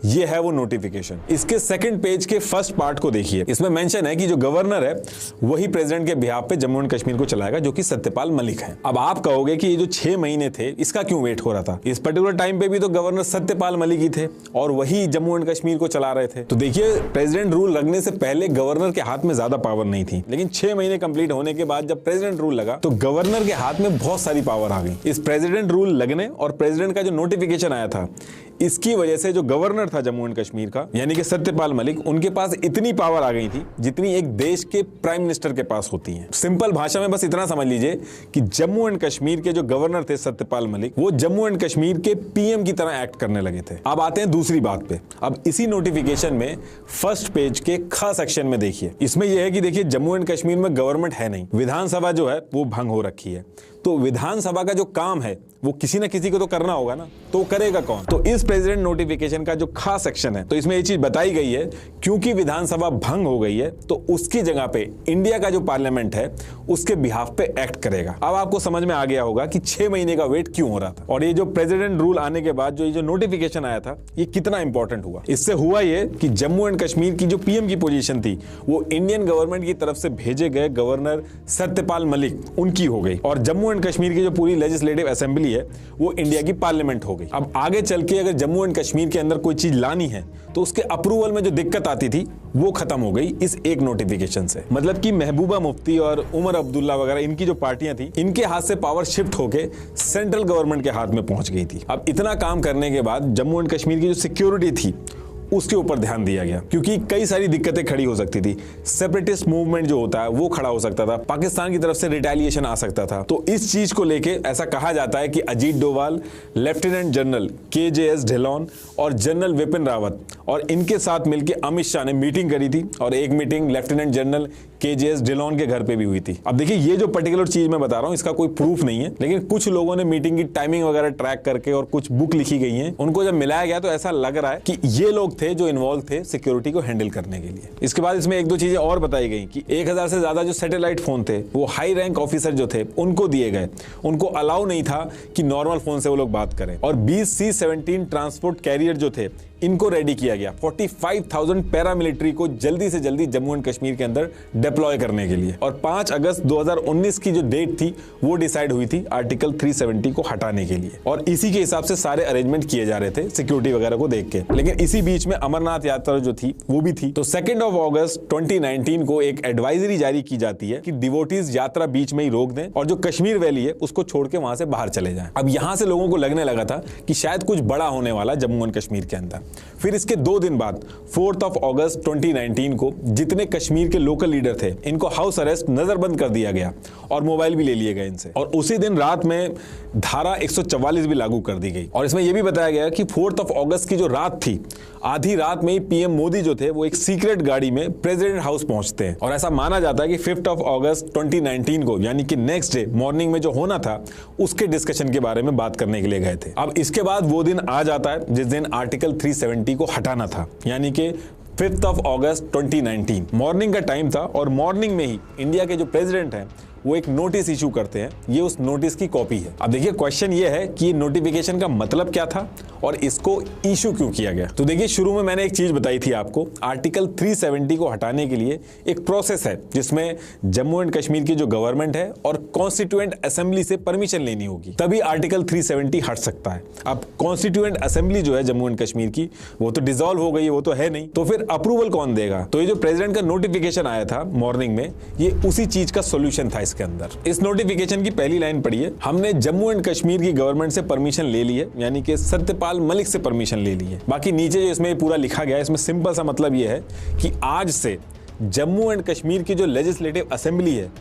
ये है वो नोटिफिकेशन। इसके सेकंड पेज के फर्स्ट पार्ट को देखिए, इसमें मेंशन है कि जो गवर्नर है वही प्रेसिडेंट के बिहाफ पे जम्मू एंड कश्मीर को चलाएगा, जो कि सत्यपाल मलिक है। अब आप कहोगे कि ये जो 6 महीने थे इसका क्यों वेट हो रहा था? इस पर्टिकुलर टाइम पे भी तो गवर्नर सत्यपाल मलिक ही थे और वही जम्मू एंड कश्मीर को चला रहे थे। तो देखिए प्रेसिडेंट रूल लगने से पहले गवर्नर के हाथ में ज्यादा पावर नहीं थी, लेकिन 6 महीने कंप्लीट होने के बाद जब प्रेसिडेंट रूल लगा तो गवर्नर के हाथ में बहुत सारी पावर आ गई। इस प्रेसिडेंट रूल लगने और प्रेसिडेंट का जो नोटिफिकेशन आया था, इसकी वजह से जो गवर्नर था जम्मू एंड कश्मीर का यानी कि सत्यपाल मलिक, उनके पास इतनी पावर आ गई थी जितनी एक देश के प्राइम मिनिस्टर के पास होती है। सिंपल भाषा में बस इतना समझ लीजिए कि जम्मू एंड कश्मीर के जो गवर्नर थे सत्यपाल मलिक, वो जम्मू एंड कश्मीर के पीएम की तरह एक्ट करने लगे थे। अब आते हैं दूसरी बात पे। अब इसी नोटिफिकेशन में फर्स्ट पेज के ख सेक्शन में देखिए, इसमें यह है कि देखिए जम्मू एंड कश्मीर में गवर्नमेंट है नहीं, विधानसभा जो है वो भंग हो रखी है। तो विधानसभा का जो काम है वो किसी ना किसी को तो करना होगा ना, तो करेगा कौन? तो इस प्रेसिडेंट नोटिफिकेशन का जो खास सेक्शन है, तो इसमें ये चीज बताई गई है क्योंकि विधानसभा भंग हो गई है तो उसकी जगह पे इंडिया का जो पार्लियामेंट है उसके बिहाफ पे एक्ट करेगा। अब आपको समझ में आ गया होगा कि 6 महीने का वेट क्यों हो रहा था और ये जो प्रेसिडेंट रूल आने के बाद जो ये जो नोटिफिकेशन आया था ये कितना इंपॉर्टेंट हुआ। इससे हुआ ये कि जम्मू एंड कश्मीर की जो पीएम की पोजीशन थी वो इंडियन गवर्नमेंट की तरफ से भेजे गए गवर्नर सत्यपाल मलिक उनकी हो गई और जम्मू एंड कश्मीर की जो पूरी लेजिस्लेटिव असेंबली है वो इंडिया की पार्लियामेंट हो गई। अब आगे चल के अगर जम्मू एंड कश्मीर के अंदर कोई चीज लानी है तो उसके अप्रूवल में जो दिक्कत आती थी वो खत्म हो गई इस एक नोटिफिकेशन से। मतलब कि महबूबा मुफ्ती और उमर अब्दुल्ला वगैरह इनकी जो पार्टियां थी, इनके हाथ से पावर शिफ्ट होके सेंट्रल गवर्नमेंट के हाथ में पहुंच गई थी। अब इतना काम करने के बाद जम्मू एंड कश्मीर की जो सिक्योरिटी थी उसके ऊपर ध्यान दिया गया क्योंकि कई सारी दिक्कतें खड़ी हो सकती थी। सेपरेटिस्ट मूवमेंट जो होता है वो खड़ा हो सकता था, पाकिस्तान की तरफ से रिटेलिएशन आ सकता था। तो इस चीज को लेके ऐसा कहा जाता है कि Ajit Doval, lieutenant general KJS Dhillon और जनरल विपिन रावत और इनके साथ मिलकर अमित शाह ने मीटिंग करी थी और एक meeting lieutenant general KJS Dhillon के घर पे भी हुई थी। अब देखिए ये जो पर्टिकुलर चीज मैं बता रहा हूं इसका कोई प्रूफ नहीं है, लेकिन कुछ लोगों ने मीटिंग की टाइमिंग वगैरह ट्रैक करके और कुछ बुक लिखी गई हैं, उनको जब मिलाया गया तो ऐसा लग रहा है कि ये लोग थे जो इन्वॉल्व थे सिक्योरिटी को हैंडल करने के लिए। इसके बाद इसमें एक दो चीजें और बताई गई कि 1000 से ज्यादा जो सैटेलाइट फोन थे वो हाई रैंक ऑफिसर जो थे उनको दिए गए, उनको अलाउ नहीं था कि नॉर्मल फोन से वो लोग बात करें। और 20 C-17 ट्रांसपोर्ट कैरियर जो थे इनको रेडी किया गया 45,000 पैरामिलिट्री को जल्दी से जल्दी जम्मू एंड कश्मीर के अंदर डिप्लॉय करने के लिए। और 5 अगस्त 2019 की जो डेट थी वो डिसाइड हुई थी आर्टिकल 370 को हटाने के लिए, और इसी के हिसाब से सारे अरेंजमेंट किए जा रहे थे सिक्योरिटी वगैरह को देख के। लेकिन इसी बीच में अमरनाथ यात्रा जो थी वो भी थी। तो 2 अगस्त 2019 को एक एडवाइजरी जारी की जाती है कि डिवोटीज यात्रा बीच में ही रोक दें और जो कश्मीर वैली है उसको छोड़ के वहां से बाहर चले जाएं। अब यहां से लोगों को लगने लगा था कि शायद कुछ बड़ा होने वाला जम्मू एंड कश्मीर के अंदर। फिर इसके 2 दिन बाद 4 अगस्त 2019 को जितने कश्मीर के लोकल लीडर थे इनको हाउस अरेस्ट नजरबंद कर दिया गया और मोबाइल भी ले लिए गए इनसे। और उसी दिन रात में धारा 144 भी लागू कर दी गई। और इसमें यह भी बताया गया कि 4 अगस्त की जो रात थी, आधी रात में ही पीएम मोदी जो थे वो एक सीक्रेट गाड़ी में प्रेसिडेंट हाउस पहुंचते हैं। और ऐसा माना जाता है कि 5 अगस्त 2019 को यानी कि नेक्स्ट डे मॉर्निंग में जो होना था उसके डिस्कशन के बारे में बात करने के लिए गए थे। अब इसके बाद वो दिन आ जाता है जिस दिन आर्टिकल 370 को हटाना था, यानी कि 5 अगस्त 2019 मॉर्निंग का टाइम था। और मॉर्निंग में ही इंडिया के जो प्रेसिडेंट हैं वो एक नोटिस इशू करते हैं, ये उस नोटिस की कॉपी है। अब देखिए क्वेश्चन ये है कि नोटिफिकेशन का मतलब क्या था और इसको इशू क्यों किया गया। तो देखिए शुरू में मैंने एक चीज बताई थी आपको, आर्टिकल 370 को हटाने के लिए एक प्रोसेस है जिसमें जम्मू एंड कश्मीर की जो गवर्नमेंट है और कॉन्स्टिट्यूएंट असेंबली से परमिशन लेनी होगी, तभी आर्टिकल 370 हट सकता है। अब कॉन्स्टिट्यूएंट असेंबली जो है जम्मू एंड कश्मीर की वो तो डिसॉल्व हो गई है, वो तो है नहीं, तो फिर अप्रूवल कौन देगा। तो ये जो प्रेसिडेंट का नोटिफिकेशन आया था मॉर्निंग में, ये उसी चीज का सोल्यूशन था इसके अंदर। इस नोटिफिकेशन की पहली लाइन पढ़िए, हमने जम्मू एंड कश्मीर की गवर्नमेंट से परमिशन ले ली है, यानी कि सत्यपाल मलिक से परमिशन ले ली है। बाकी नीचे जो इसमें पूरा लिखा गया है इसमें सिंपल सा मतलब यह है कि आज से जम्मू एंड कश्मीर की जो लेजिस्लेटिव असेंबली है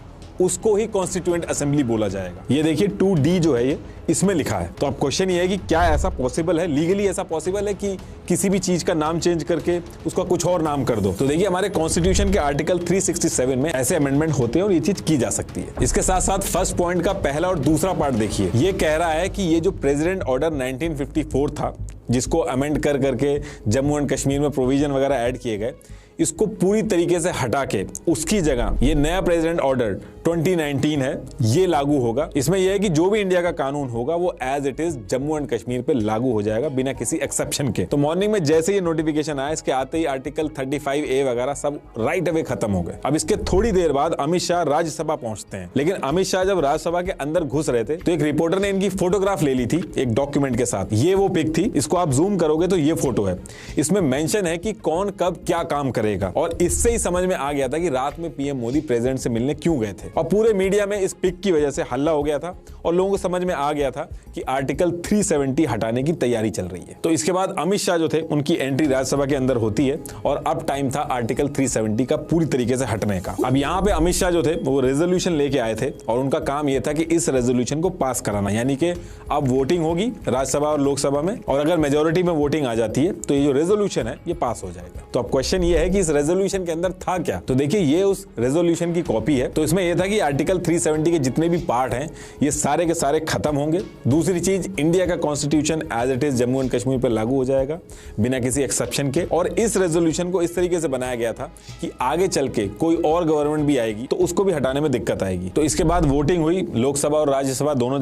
उसको ही कॉन्स्टिट्यूएंट असेंबली बोला जाएगा। ये देखिए 2D जो है ये इसमें लिखा है। तो अब क्वेश्चन ये है कि क्या ऐसा पॉसिबल है, लीगली ऐसा पॉसिबल है कि किसी भी चीज का नाम चेंज करके उसका कुछ और नाम कर दो। तो देखिए हमारे कॉन्स्टिट्यूशन के आर्टिकल 367 में ऐसे अमेंडमेंट होते हैं और ये चीज की जा सकती है। इसके साथ साथ फर्स्ट पॉइंट का पहला और दूसरा पार्ट देखिए, ये कह रहा है कि ये जो प्रेसिडेंट ऑर्डर 1954 था जिसको अमेंड कर करके जम्मू एंड कश्मीर में प्रोविजन वगैरह ऐड किए गए, इसको पूरी तरीके से हटा के उसकी जगह ये नया प्रेसिडेंट ऑर्डर 2019 है ये लागू होगा। इसमें यह है कि जो भी इंडिया का कानून होगा वो as it is Jammu and Kashmir पे लागू हो जाएगा बिना किसी एक्सेप्शन के। तो मॉर्निंग में जैसे ये नोटिफिकेशन आया इसके आते ही आर्टिकल 35A वगैरह सब राइट अवे खत्म हो गए। अब इसके थोड़ी देर बाद अमित शाह राज्यसभा पहुंचते हैं, लेकिन अमित शाह जब राज्यसभा के अंदर घुस रहे थे तो एक रिपोर्टर ने इनकी फोटोग्राफ ले ली थी एक डॉक्यूमेंट के साथ। ये वो पिक थी, इसको आप जूम करोगे तो ये फोटो है। इसमें मेंशन है कि कौन कब क्या काम करेगा और इससे ही समझ में आ गया था कि रात में पीएम मोदी प्रेसिडेंट से मिलने क्यों गए थे। और पूरे मीडिया में इस पिक की वजह से हल्ला हो गया था और लोगों को समझ में आ गया था कि आर्टिकल 370 हटाने की तैयारी चल रही है। तो इसके बाद अमित शाह जो थे उनकी एंट्री राज्यसभा के अंदर होती है और अब टाइम था आर्टिकल 370 का पूरी तरीके से हटने का। अब यहाँ पे अमित शाह जो थे वो रेजोल्यूशन लेके आए थे और उनका काम यह था कि इस रेजोल्यूशन को पास कराना, यानी कि अब वोटिंग होगी राज्यसभा और लोकसभा में और अगर मेजोरिटी में वोटिंग आ जाती है तो ये जो रेजोल्यूशन है ये पास हो जाएगा। तो अब क्वेश्चन ये है कि इस रेजोल्यूशन के अंदर था क्या। तो देखिए ये उस रेजोल्यूशन की कॉपी है। तो इसमें यह था कि आर्टिकल 370 के जितने भी पार्ट हैं ये सारे के सारे खत्म होंगे। दूसरी चीज, इंडिया का constitution as it is Jammu and Kashmir पर लागू हो जाएगा बिना किसी एक्सेप्शन के। और इस रेजोल्यूशन को इस तरीके से बनाया गया था कि आगे चल के कोई और गवर्नमेंट भी आएगी तो उसको भी हटाने में दिक्कत आएगी। तो इसके बाद वोटिंग हुई लोकसभा और राज्यसभा दोनों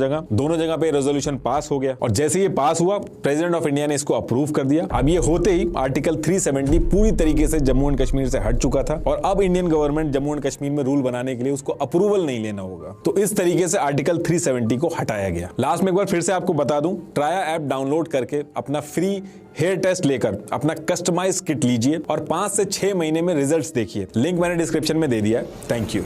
जगह पे रेजोल्यूशन पास हो गया और जैसे ये पास हुआ प्रेसिडेंट ऑफ इंडिया ने इसको अप्रूव कर दिया। अब ये होते ही आर्टिकल 370 पूरी तरीके से जम्मू एंड कश्मीर से हट चुका था और अब Indian government Jammu and Kashmir में रूल बनाने के लिए उसको अप्रूवल नहीं लेना होगा। तो इस तरीके से आर्टिकल 370 को हटाया गया। लास्ट में एक बार फिर से आपको बता दूं, ट्राया ऐप डाउनलोड करके अपना फ्री हेयर टेस्ट लेकर अपना कस्टमाइज किट लीजिए और 5 से 6 महीने में रिजल्ट्स देखिए। लिंक मैंने डिस्क्रिप्शन में दे दिया है। Thank you.